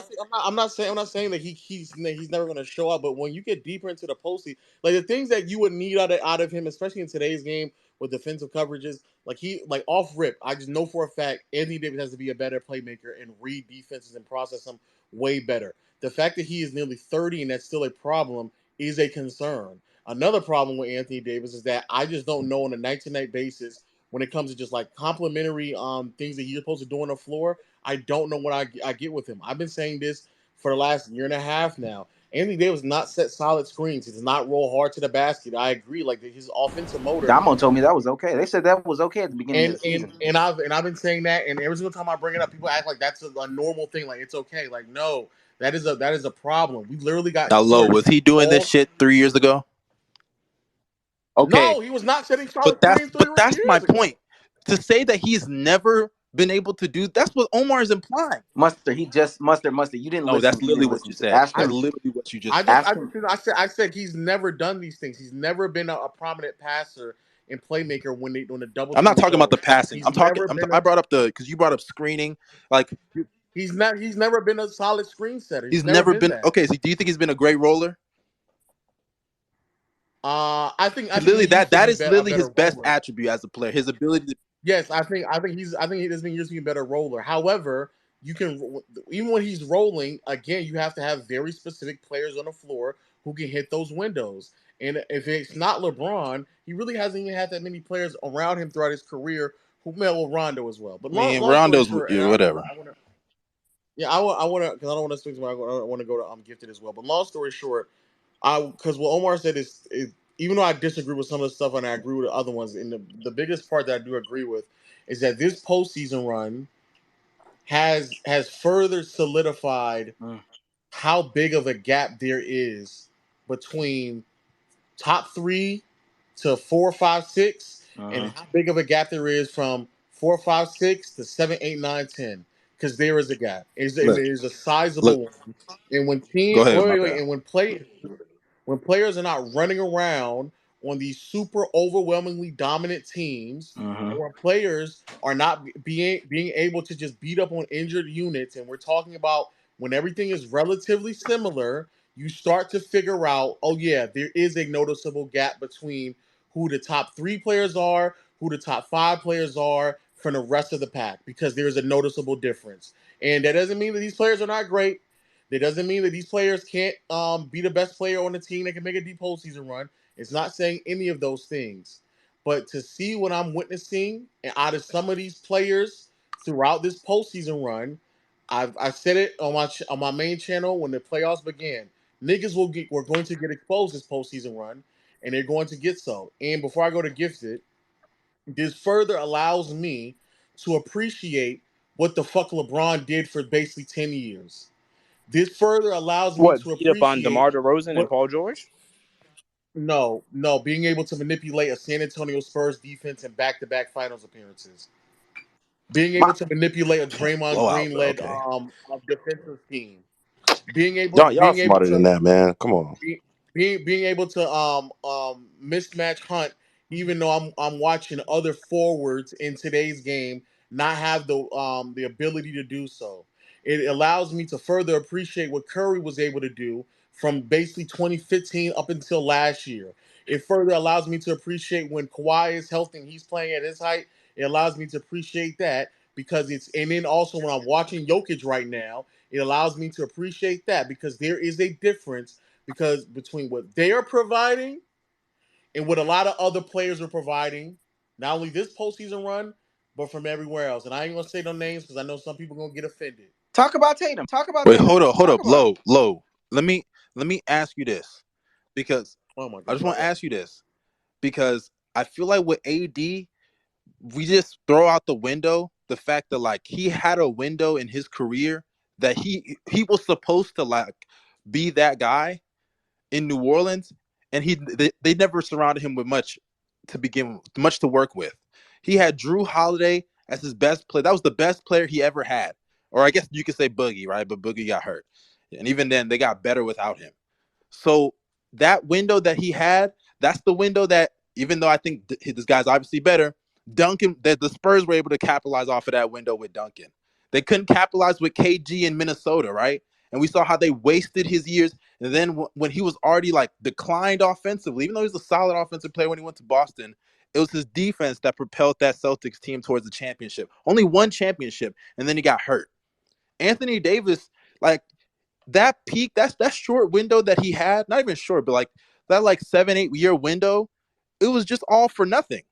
A: not saying that he's never going to show up. But when you get deeper into the postseason, like the things that you would need out of him, especially in today's game with defensive coverages, like off rip, I just know for a fact Anthony Davis has to be a better playmaker and read defenses and process them way better. The fact that he is nearly 30 and that's still a problem is a concern. Another problem with Anthony Davis is that I just don't know on a night to night basis when it comes to just like complimentary things that he's supposed to do on the floor. I don't know what I get with him. I've been saying this for the last year and a half now. Anthony Davis not set solid screens. He does not roll hard to the basket. I agree. Like his offensive motor,
E: Damo told me that was okay. They said that was okay at the beginning of
A: and
E: the season.
A: I've been saying that, and every single time I bring it up, people act like that's a normal thing. Like it's okay. Like no, that is a problem. We literally got
F: now low.
A: guards
F: Was he doing this
A: all.
F: shit 3 years ago? Okay,
A: No, he was not setting solid
F: but that's
A: screens
F: but
A: three
F: that's my
A: years ago.
F: point. To say that he's never been able to do that's what Omar is implying.
E: Mustard, he just mustard. You didn't
F: No,
E: listen.
F: that's
E: You
F: literally
E: didn't
F: what
E: listen
F: you
E: to.
F: said.
E: Ask
A: I
F: That's
E: him.
F: literally what you just
A: I
F: said.
A: just,
E: Ask him.
A: I said he's never done these things. He's never been a prominent passer and playmaker when the double
F: I'm not
A: teams
F: talking about
A: go.
F: the passing.
A: He's never been
F: I
A: a
F: brought up the because you brought up screening. Like
A: he's never been a solid screen setter. He's
F: he's
A: never
F: never
A: been
F: been
A: that.
F: okay. So do you think he's been a great roller?
A: I think he
F: Literally,
A: used to
F: that
A: be
F: is
A: a
F: literally
A: better
F: his best
A: roller.
F: attribute as a player. His ability to.
A: Yes, I think he has been used to be a better roller. However, you can even when he's rolling again, you have to have very specific players on the floor who can hit those windows. And if it's not LeBron, he really hasn't even had that many players around him throughout his career who met with Rondo as well. But
F: I mean,
A: long story
F: Rondo's
A: short, and
F: yeah, whatever.
A: I want to yeah I want to because I don't want to speak to I want to go to Gifted as well. But long story short, I because what Omar said is even though I disagree with some of the stuff and I agree with the other ones, and the biggest part that I do agree with is that this postseason run has further solidified
E: Mm,
A: how big of a gap there is between top three to 4, 5, 6, and
E: uh-huh.
A: how big of a gap there is from 4, 5, 6 to 7, 8, 9, 10. Because there is a gap. It
F: Look,
A: is a
F: look.
A: sizable one. And
F: Go ahead, my bad.
A: and when players are not running around on these super overwhelmingly dominant teams,
E: Uh-huh.
A: or players are not being able to just beat up on injured units, and we're talking about when everything is relatively similar, you start to figure out, oh yeah, there is a noticeable gap between who the top three players are, who the top five players are from the rest of the pack, because there is a noticeable difference. And that doesn't mean that these players are not great. That doesn't mean that these players can't be the best player on the team that can make a deep postseason run. It's not saying any of those things. But to see what I'm witnessing and out of some of these players throughout this postseason run, I said it on my main channel when the playoffs began. Niggas we're going to get exposed this postseason run, and they're going to get so. And before I go to gifted, this further allows me to appreciate what the fuck LeBron did for basically 10 years. This further allows me
C: What,
A: to
C: beat up on
A: appreciate
C: DeMar DeRozan and
A: what
C: Paul George?
A: no, being able to manipulate a San Antonio Spurs defense in back-to-back finals appearances. Being
E: My
A: able to manipulate a
F: Damn,
A: Draymond
F: blowout,
A: Green
F: but
A: led
F: okay.
A: defensive team.
B: Y'all
A: Being able
B: smarter than
A: to
B: that, man. Come on.
A: being able to mismatch hunt, even though I'm watching other forwards in today's game not have the ability to do so. It allows me to further appreciate what Curry was able to do from basically 2015 up until last year. It further allows me to appreciate when Kawhi is healthy and he's playing at his height. It allows me to appreciate that because it's and then also when I'm watching Jokic right now, it allows me to appreciate that because there is a difference because between what they are providing and what a lot of other players are providing, not only this postseason run, but from everywhere else. And I ain't gonna say no names because I know some people gonna get offended.
E: talk about Tatum. Talk about
F: Wait,
E: Tatum.
F: hold
E: Talk
F: up,
E: about him.
F: low. Let me ask you this because
A: Oh my
F: I
A: god,
F: just
A: go
F: want to
A: ahead.
F: ask you this because I feel like with AD, we just throw out the window the fact that like he had a window in his career that he was supposed to like be that guy in New Orleans, and they never surrounded him with much to work with. He had Drew Holiday as his best player. That was the best player he ever had, or I guess you could say Boogie, right? But Boogie got hurt, and even then they got better without him. So that window that he had, that's the window that, even though I think this guy's obviously better, Duncan, that the Spurs were able to capitalize off of that window with Duncan. They couldn't capitalize with KG in Minnesota, right? And we saw how they wasted his years. And then when he was already like declined offensively, even though he was a solid offensive player when he went to Boston, it was his defense that propelled that Celtics team towards the championship. Only one championship, and then he got hurt. Anthony Davis, like that peak, that short window that he had, not even short, but like that like 7-8 year window, it was just all for nothing.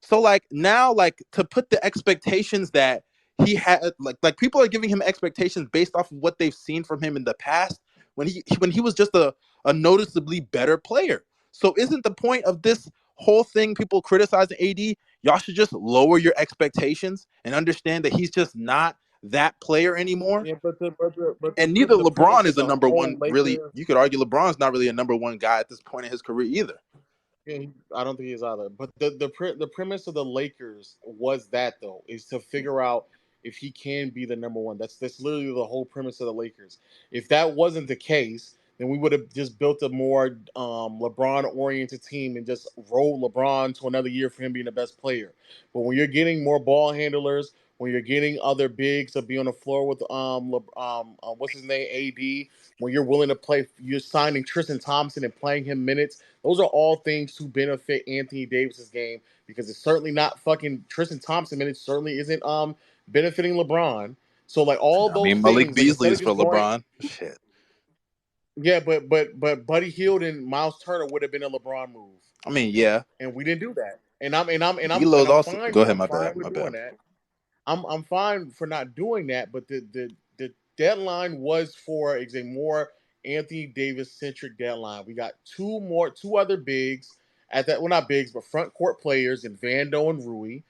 F: So like now, like to put the expectations that he had, like people are giving him expectations based off of what they've seen from him in the past when he was just a noticeably better player. So isn't the point of this whole thing people criticizing AD? Y'all should just lower your expectations and understand that he's just not that player anymore.
A: Yeah,
F: And neither
A: the premise
F: LeBron
A: of
F: is a
A: the
F: number
A: whole
F: one. Really,
A: Lakers.
F: you could argue LeBron's not really a number one guy at this point in his career either.
A: Yeah, I don't think he's either. But the premise of the Lakers was that though is to figure out if he can be the number one. That's literally the whole premise of the Lakers. If that wasn't the case, then we would have just built a more LeBron oriented team and just roll LeBron to another year for him being the best player. But when you're getting more ball handlers, when you're getting other bigs to be on the floor with what's his name, AD, when you're willing to play, you're signing Tristan Thompson and playing him minutes. Those are all things to benefit Anthony Davis's game because it's certainly not fucking Tristan Thompson minutes. Certainly isn't benefiting LeBron. So like all
F: I
A: those
F: mean, Malik
A: things, like
F: Beasley
A: instead
F: is
A: of
F: for
A: just going,
F: LeBron. Shit.
A: yeah, but Buddy Hield and Miles Turner would have been a LeBron move,
F: I mean, yeah.
A: and we didn't do that. And
F: D'Lo's
A: I'm
F: also.
A: fine.
F: Go ahead.
A: I'm
F: My bad.
A: fine
F: My
A: with
F: bad.
A: doing that. I'm fine for not doing that, but the deadline was for a more Anthony Davis centric deadline. We got two other bigs at that. Well, not bigs, but front court players in Vando and Rui.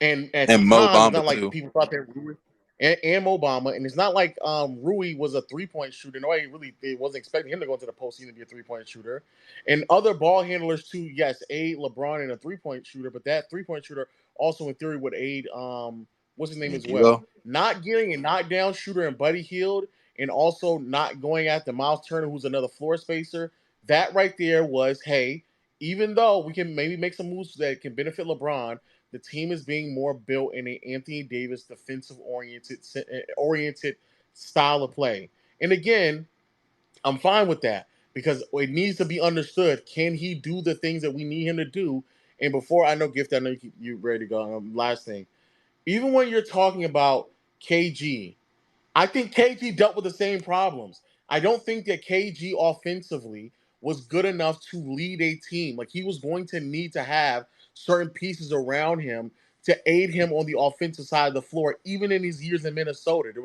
A: And at the
F: And Mo
A: time, it's
F: Bamba
A: not like
F: too.
A: people thought that Rui and Obama, and it's not like Rui was a 3 point shooter. Nobody really it wasn't expecting him to go into the postseason to be a 3 point shooter. And other ball handlers too. Yes, aid LeBron in a 3 point shooter, but that 3 point shooter also in theory would aid what's his
F: I
A: name
F: mean,
A: as well.
F: D'Lo.
A: Not getting a knockdown shooter and Buddy Hield, and also not going after Miles Turner, who's another floor spacer. That right there was hey. Even though we can maybe make some moves that can benefit LeBron, the team is being more built in an Anthony Davis defensive oriented style of play. And again, I'm fine with that because it needs to be understood. Can he do the things that we need him to do? And before I know, Gift, I know you ready to go. Last thing, even when you're talking about KG, I think KG dealt with the same problems. I don't think that KG offensively was good enough to lead a team. Like he was going to need to have certain pieces around him to aid him on the offensive side of the floor, even in his years in Minnesota. There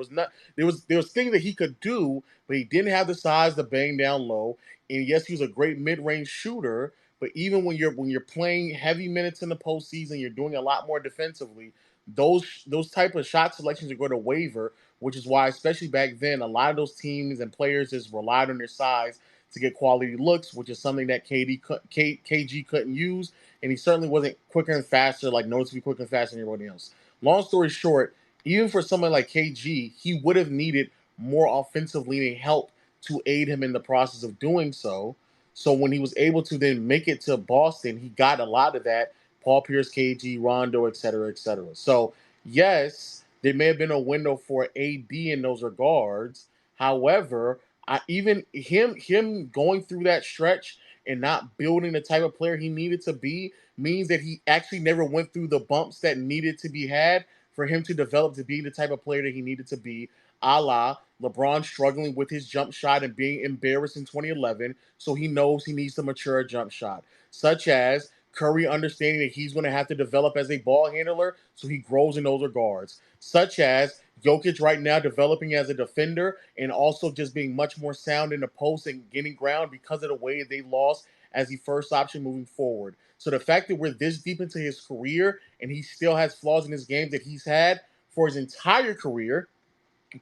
A: was things that he could do, but he didn't have the size to bang down low. And yes, he was a great mid-range shooter, but even when you're playing heavy minutes in the postseason, you're doing a lot more defensively. Those type of shot selections are going to waver, which is why, especially back then, a lot of those teams and players just relied on their size to get quality looks, which is something that KG couldn't use, and he certainly wasn't quicker and faster, like noticeably quicker and faster than everybody else. Long story short, even for someone like KG, he would have needed more offensive leaning help to aid him in the process of doing so. So when he was able to then make it to Boston, he got a lot of that. Paul Pierce, KG, Rondo, et cetera, et cetera. So yes, there may have been a window for AD in those regards. However, even him going through that stretch and not building the type of player he needed to be means that he actually never went through the bumps that needed to be had for him to develop to be the type of player that he needed to be, a la LeBron struggling with his jump shot and being embarrassed in 2011, so he knows he needs to mature a jump shot, such as Curry understanding that he's going to have to develop as a ball handler, so he grows in those regards, such as Jokic right now developing as a defender and also just being much more sound in the post and getting ground because of the way they lost as the first option moving forward. So the fact that we're this deep into his career and he still has flaws in his game that he's had for his entire career,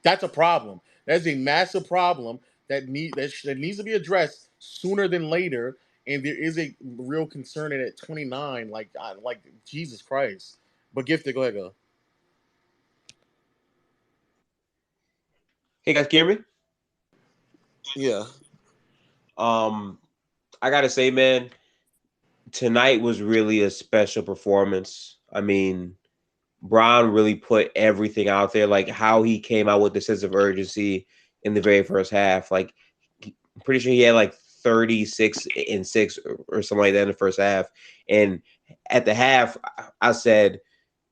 A: that's a problem. That's a massive problem that needs to be addressed sooner than later. And there is a real concern at 29, like Jesus Christ. But Gifted, go ahead, go.
G: Hey guys, can you hear me?
A: Yeah.
G: I gotta say, man, tonight was really a special performance. I mean, Brown really put everything out there, like how he came out with the sense of urgency in the very first half. Like, I'm pretty sure he had like 36 and 6 or something like that in the first half. And at the half, I said,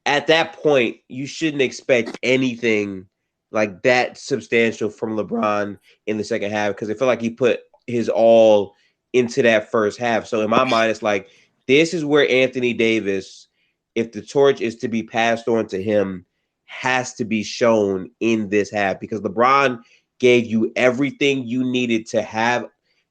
G: at that point, you shouldn't expect anything like that substantial from LeBron in the second half because I feel like he put his all into that first half. So in my mind, it's like this is where Anthony Davis, if the torch is to be passed on to him, has to be shown in this half because LeBron gave you everything you needed to have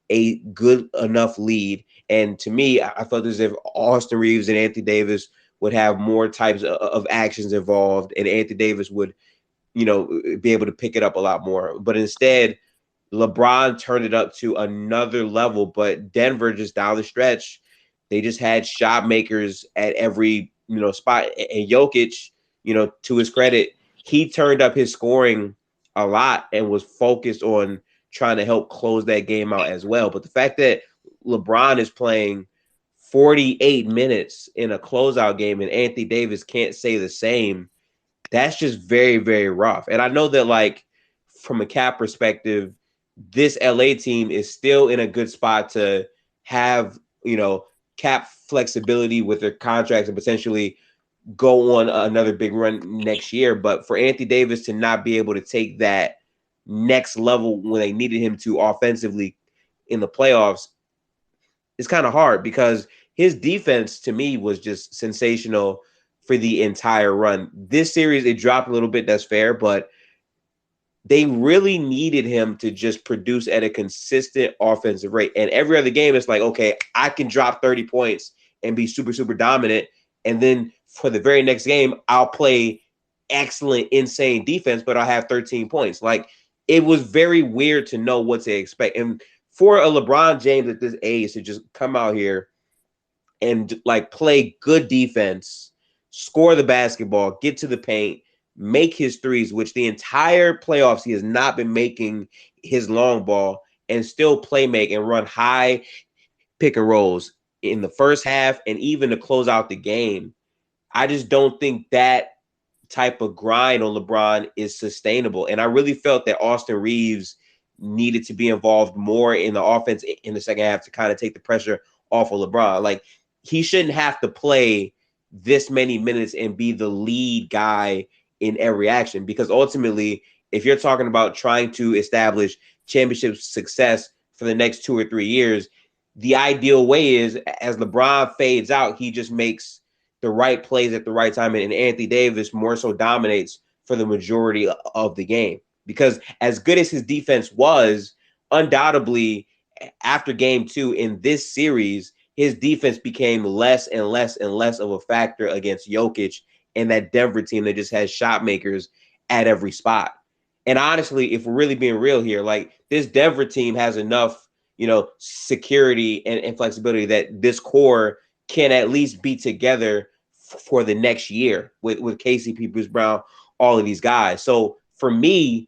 G: a good enough lead. And to me, I felt as if Austin Reeves and Anthony Davis would have more types of actions involved, and Anthony Davis would, be able to pick it up a lot more. But instead, LeBron turned it up to another level. But Denver just down the stretch, they just had shot makers at every spot. And Jokic, to his credit, he turned up his scoring a lot and was focused on trying to help close that game out as well. But the fact that LeBron is playing 48 minutes in a closeout game and Anthony Davis can't say the same, that's just very, very rough. And I know that, like, from a cap perspective, this LA team is still in a good spot to have, cap flexibility with their contracts and potentially go on another big run next year. But for Anthony Davis to not be able to take that next level when they needed him to offensively in the playoffs, it's kind of hard because his defense to me was just sensational for the entire run. This series, it dropped a little bit. That's fair, but they really needed him to just produce at a consistent offensive rate. And every other game, it's like, okay, I can drop 30 points and be super, super dominant. And then for the very next game, I'll play excellent, insane defense, but I'll have 13 points. Like, it was very weird to know what to expect. And for a LeBron James at this age to just come out here and like play good defense, score the basketball, get to the paint, make his threes, which the entire playoffs he has not been making his long ball, and still play make and run high pick and rolls in the first half and even to close out the game. I just don't think that type of grind on LeBron is sustainable. And I really felt that Austin Reeves needed to be involved more in the offense in the second half to kind of take the pressure off of LeBron. Like, he shouldn't have to play this many minutes and be the lead guy in every action, because ultimately, if you're talking about trying to establish championship success for the next 2 or 3 years, the ideal way is as LeBron fades out, he just makes the right plays at the right time, and Anthony Davis more so dominates for the majority of the game. Because as good as his defense was, undoubtedly after game 2 in this series, his defense became less and less and less of a factor against Jokic and that Denver team that just has shot makers at every spot. And honestly, if we're really being real here, like this Denver team has enough, security and flexibility that this core can at least be together for the next year with KCP, Bruce Brown, all of these guys. So for me,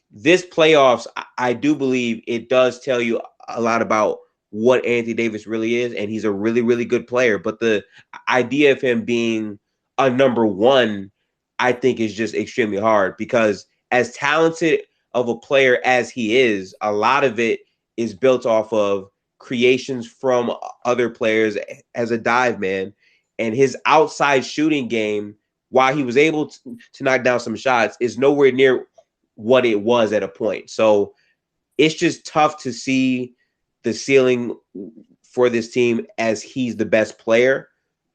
G: this playoffs, I do believe it does tell you a lot about what Anthony Davis really is, and he's a really, really good player. But the idea of him being a number one, I think, is just extremely hard because as talented of a player as he is, a lot of it is built off of creations from other players as a dive man. And his outside shooting game, while he was able to knock down some shots, is nowhere near what it was at a point. So it's just tough to see the ceiling for this team as he's the best player,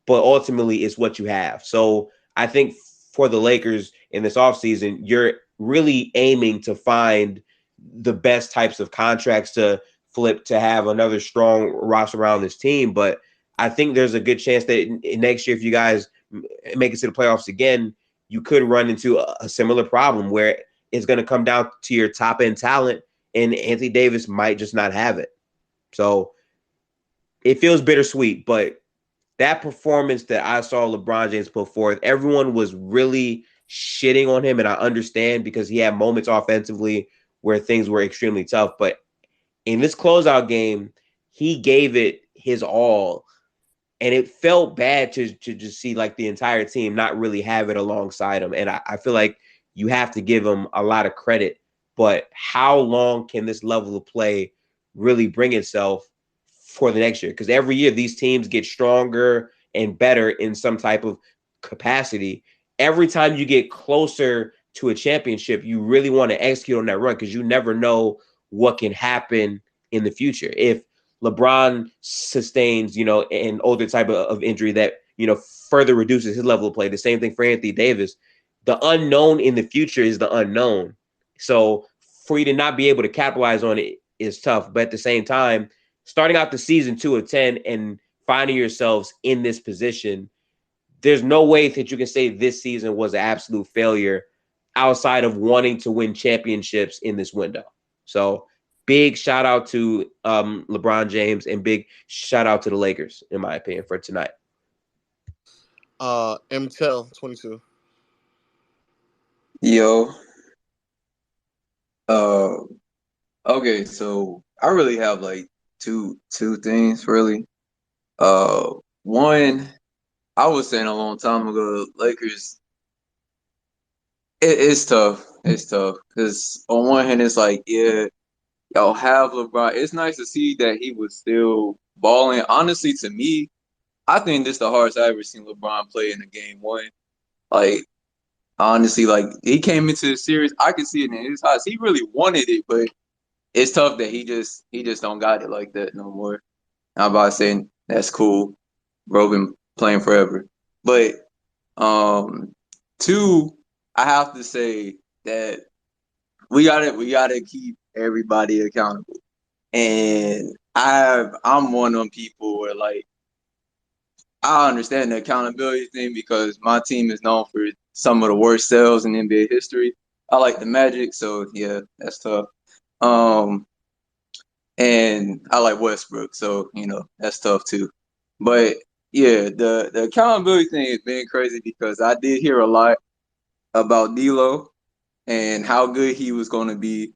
G: but ultimately it's what you have. So I think for the Lakers in this offseason, you're really aiming to find the best types of contracts to flip to have another strong roster around this team. But I think there's a good chance that next year, if you guys make it to the playoffs again, you could run into a similar problem where it's going to come down to your top end talent, and Anthony Davis might just not have it. So it feels bittersweet, but that performance that I saw LeBron James put forth, everyone was really shitting on him, and I understand because he had moments offensively where things were extremely tough. But in this closeout game, he gave it his all, and it felt bad to just see like the entire team not really have it alongside him. And I feel like you have to give him a lot of credit. But how long can this level of play really bring itself for the next year? Because every year these teams get stronger and better in some type of capacity. Every time you get closer to a championship, you really want to execute on that run because you never know what can happen in the future. If LeBron sustains, an older type of injury that, further reduces his level of play. The same thing for Anthony Davis. The unknown in the future is the unknown. So for you to not be able to capitalize on it is tough. But at the same time, starting out the season 2-10 and finding yourselves in this position, there's no way that you can say this season was an absolute failure outside of wanting to win championships in this window. So big shout out to LeBron James and big shout out to the Lakers, in my opinion, for tonight.
A: MTEL 22.
H: Yo, uh, okay, so I really have like two things really. One, I was saying a long time ago, Lakers. It's tough. It's tough because on one hand, it's like, yeah, y'all have LeBron. It's nice to see that he was still balling. Honestly, to me, I think this is the hardest I ever seen LeBron play in a game one. Like, honestly, like he came into the series, I could see it in his eyes. He really wanted it, but it's tough that he just don't got it like that no more. I'm about saying that's cool. Bro been playing forever. But um two, I have to say that we gotta keep everybody accountable. And I'm one of them people where like I understand the accountability thing because my team is known for some of the worst sales in NBA history. I like the Magic, so yeah, that's tough. Um, and I like Westbrook, so that's tough too. But yeah, the accountability thing has been crazy because I did hear a lot about D'Lo and how good he was going to be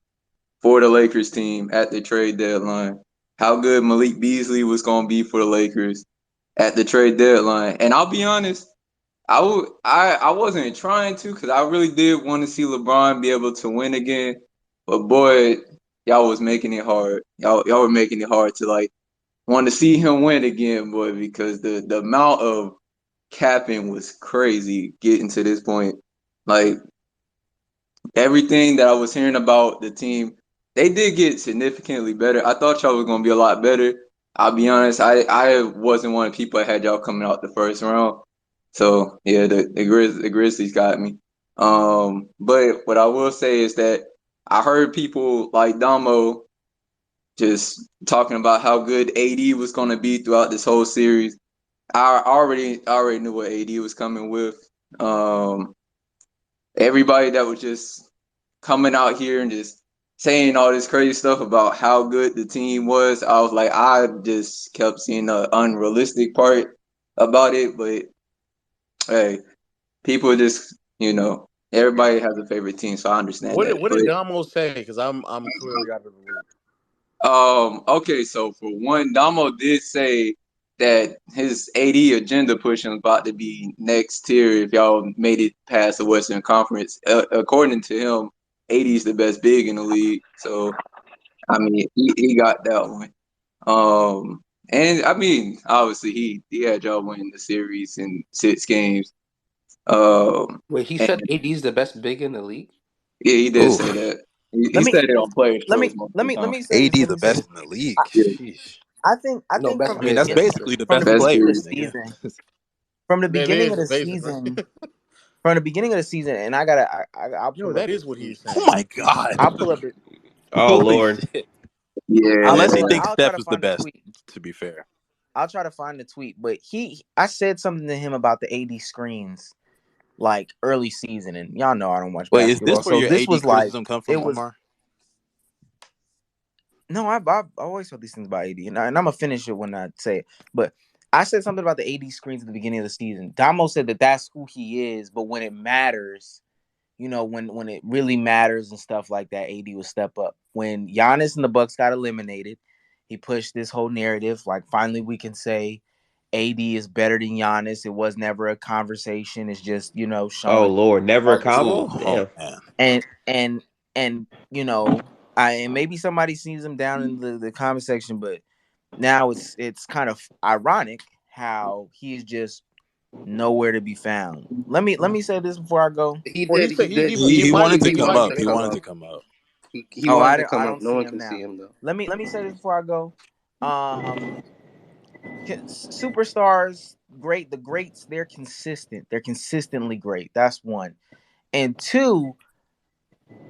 H: for the Lakers team at the trade deadline. How good Malik Beasley was going to be for the Lakers at the trade deadline. And I'll be honest, I wasn't trying to because I really did want to see LeBron be able to win again. But boy, y'all was making it hard. Y'all were making it hard to like want to see him win again, boy, because the amount of capping was crazy getting to this point. Like everything that I was hearing about the team, they did get significantly better. I thought y'all was gonna be a lot better. I'll be honest, I wasn't one of the people that had y'all coming out the first round. So yeah, the Grizzlies got me. But what I will say is that I heard people like Damo just talking about how good AD was going to be throughout this whole series. I already knew what AD was coming with. Um, Everybody that was just coming out here and just saying all this crazy stuff about how good the team was, I was like, I just kept seeing the unrealistic part about it. But hey, people just, everybody has a favorite team, so I understand that.
A: What did Damo say? Because I'm clearly out of the loop.
H: Okay, so for one, Damo did say that his AD agenda pushing was about to be next tier if y'all made it past the Western Conference. According to him, AD is the best big in the league. So I mean, he got that one. And I mean, obviously he had y'all win the series in 6 games.
D: Wait, he
H: And
D: said AD's the best big in the league.
H: yeah, he did say
E: Oof.
H: that. He
C: Let me
H: said it on Players
C: let me
H: Choice
C: let
H: multiple
C: me let
H: times.
C: me say
F: AD
C: this. Let
F: the
C: me say
F: best
C: this.
F: in the league.
C: I,
H: Yeah,
F: Sheesh.
C: I
D: No,
C: think
D: best
F: I
C: from the
F: mean,
D: big
F: that's
D: in
C: beginning
D: history.
F: basically the
C: from the
F: best
H: best
C: beginning of the
F: player,
H: period.
F: nigga.
C: season, from the
A: That
C: beginning
A: is
C: of the
A: basically.
C: season, from the beginning of the season, and I'll
A: Yo,
C: pull up
A: that
C: the
A: is what
C: tweet.
A: he's
F: Oh
A: saying.
F: my god.
C: I'll pull up the
G: Oh
F: Holy
G: Lord.
F: shit.
H: Yeah,
F: Unless he thinks
C: I'll try
F: Steph
C: to
F: is the
C: find the
F: best,
C: tweet.
F: to be fair.
C: I'll try to find the tweet. But I said something to him about the AD screens like early season, and y'all know I don't watch
F: Wait, is
C: basketball,
F: this where
C: so
F: your
C: this
F: AD
C: was like
F: criticism come
C: it
F: from,
C: was.
F: Omar?
C: No, I've always thought these things about AD, and I'm gonna finish it when I say it. But I said something about the AD screens at the beginning of the season. Damo said that that's who he is, but when it matters, when it really matters and stuff like that, AD will step up. When Giannis and the Bucks got eliminated, he pushed this whole narrative. Like finally, we can say AD is better than Giannis. It was never a conversation. It's just
G: Oh
C: showing
G: Lord. Never a
C: other
G: combo?
F: Ooh,
C: stuff.
F: oh
G: Damn.
F: man.
C: And and maybe somebody sees him down in the comment section, but now it's kind of ironic how he's just nowhere to be found. Let me say this before I go.
D: He
A: Well, he
D: did.
A: said
D: He did.
F: He
A: he might
F: wanted to
D: He
F: come
A: might
D: wanted
F: up.
D: to
A: say
F: He
D: come
A: something.
F: wanted to
D: up.
F: come up.
D: He
C: Oh,
D: wanted to
C: I
D: come up.
C: don't
D: No
C: see
D: one
C: him
D: can see
C: now.
D: him though.
C: Let me say this before I go. Um, Superstars, great. The greats, they're consistent. They're consistently great. That's one. And two,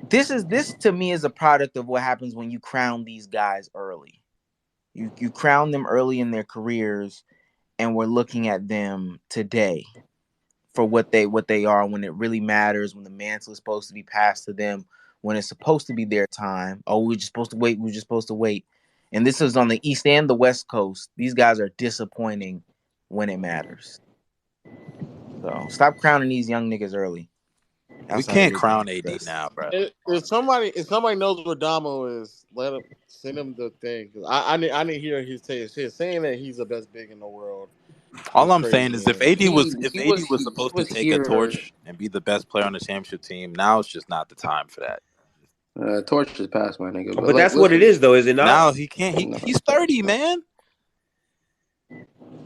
C: this to me is a product of what happens when you crown these guys early. You crown them early in their careers, and we're looking at them today for what they are when it really matters, when the mantle is supposed to be passed to them, when it's supposed to be their time. Oh, we're just supposed to wait. We're just supposed to wait. And this is on the East and the West Coast. These guys are disappointing when it matters. So stop crowning these young niggas early.
F: We
C: Outside of
F: can't
C: their
F: crown AD
C: best.
F: now, bro.
A: If somebody knows what Damo is, send him the thing. 'Cause I didn't hear his say shit. Saying that he's the best big in the world
F: All
A: is
F: I'm saying
A: crazy
F: is
A: to
F: if
A: me.
F: AD
D: He
F: was if
D: he
F: AD
D: was
F: was
D: he, he
F: supposed to
D: was
F: take a
D: here.
F: torch and be the best player on the championship team, now it's just not the time for that.
D: Torch is past my nigga. But
G: But
D: like,
G: that's what it
D: listen,
G: is though, is it not?
F: Now he can't.
D: no,
F: He's
D: it's not.
F: 30, man.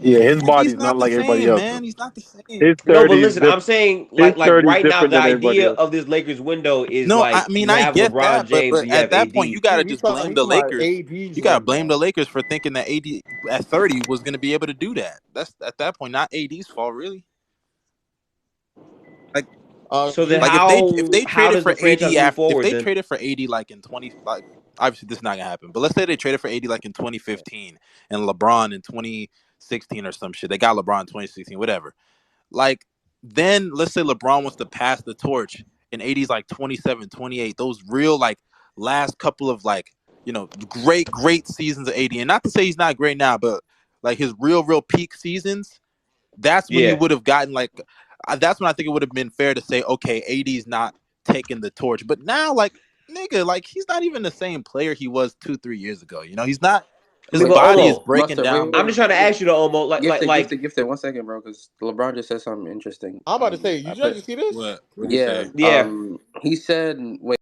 I: Yeah, his
F: Like he's
I: body's not
F: not the
I: like everybody
F: same,
I: else's.
F: man. He's not the same.
I: His
G: No, but
I: 30 is
G: listen,
I: different.
G: I'm saying
I: His
G: like
I: 30 is
G: right now
I: different
G: the
I: than everybody
G: idea
I: else.
G: of this Lakers window is
F: No, I
G: like
F: mean
G: you
F: I
G: have
F: get
G: LeBron
F: that,
G: James
F: but
G: and you
F: at
G: have
F: that point
G: AD.
F: you gotta
A: He's
F: just blame
A: talking
F: the
A: about
F: Lakers.
A: AD's
F: You gotta blame
A: window.
F: the Lakers for thinking that AD at 30 was gonna be able to do that. That's at that point not AD's fault, really. Like
G: So then
F: like if they
G: how
F: traded
G: does
F: for
G: the franchise
F: AD
G: move
F: after if
G: forward
F: they
G: then?
F: traded for AD like in 20 like obviously this is not gonna happen, but let's say they traded for AD like in 2015 and LeBron in 2016 or some shit. They got LeBron in 2016, whatever. Like then let's say LeBron wants to pass the torch and AD's like 27, 28. Those real like last couple of like, great seasons of AD. And not to say he's not great now, but like his real peak seasons, that's when you
G: Yeah.
F: would have gotten like that's when I think it would have been fair to say, okay, AD's not taking the torch. But now, like, nigga, like he's not even the same player he was 2-3 years ago. He's not.
G: I
F: His
G: mean,
D: Wait,
G: but
F: body is
G: Omo,
F: breaking
D: Mustard.
F: down.
G: I'm just trying to ask you though, Omo,
D: Gifted. 1 second, bro, because LeBron just said something interesting.
A: I'm about to say, you
D: I
A: guys
D: put
A: you see this?
F: What? What'd he
D: yeah.
F: say?
G: yeah.
D: He said, wait.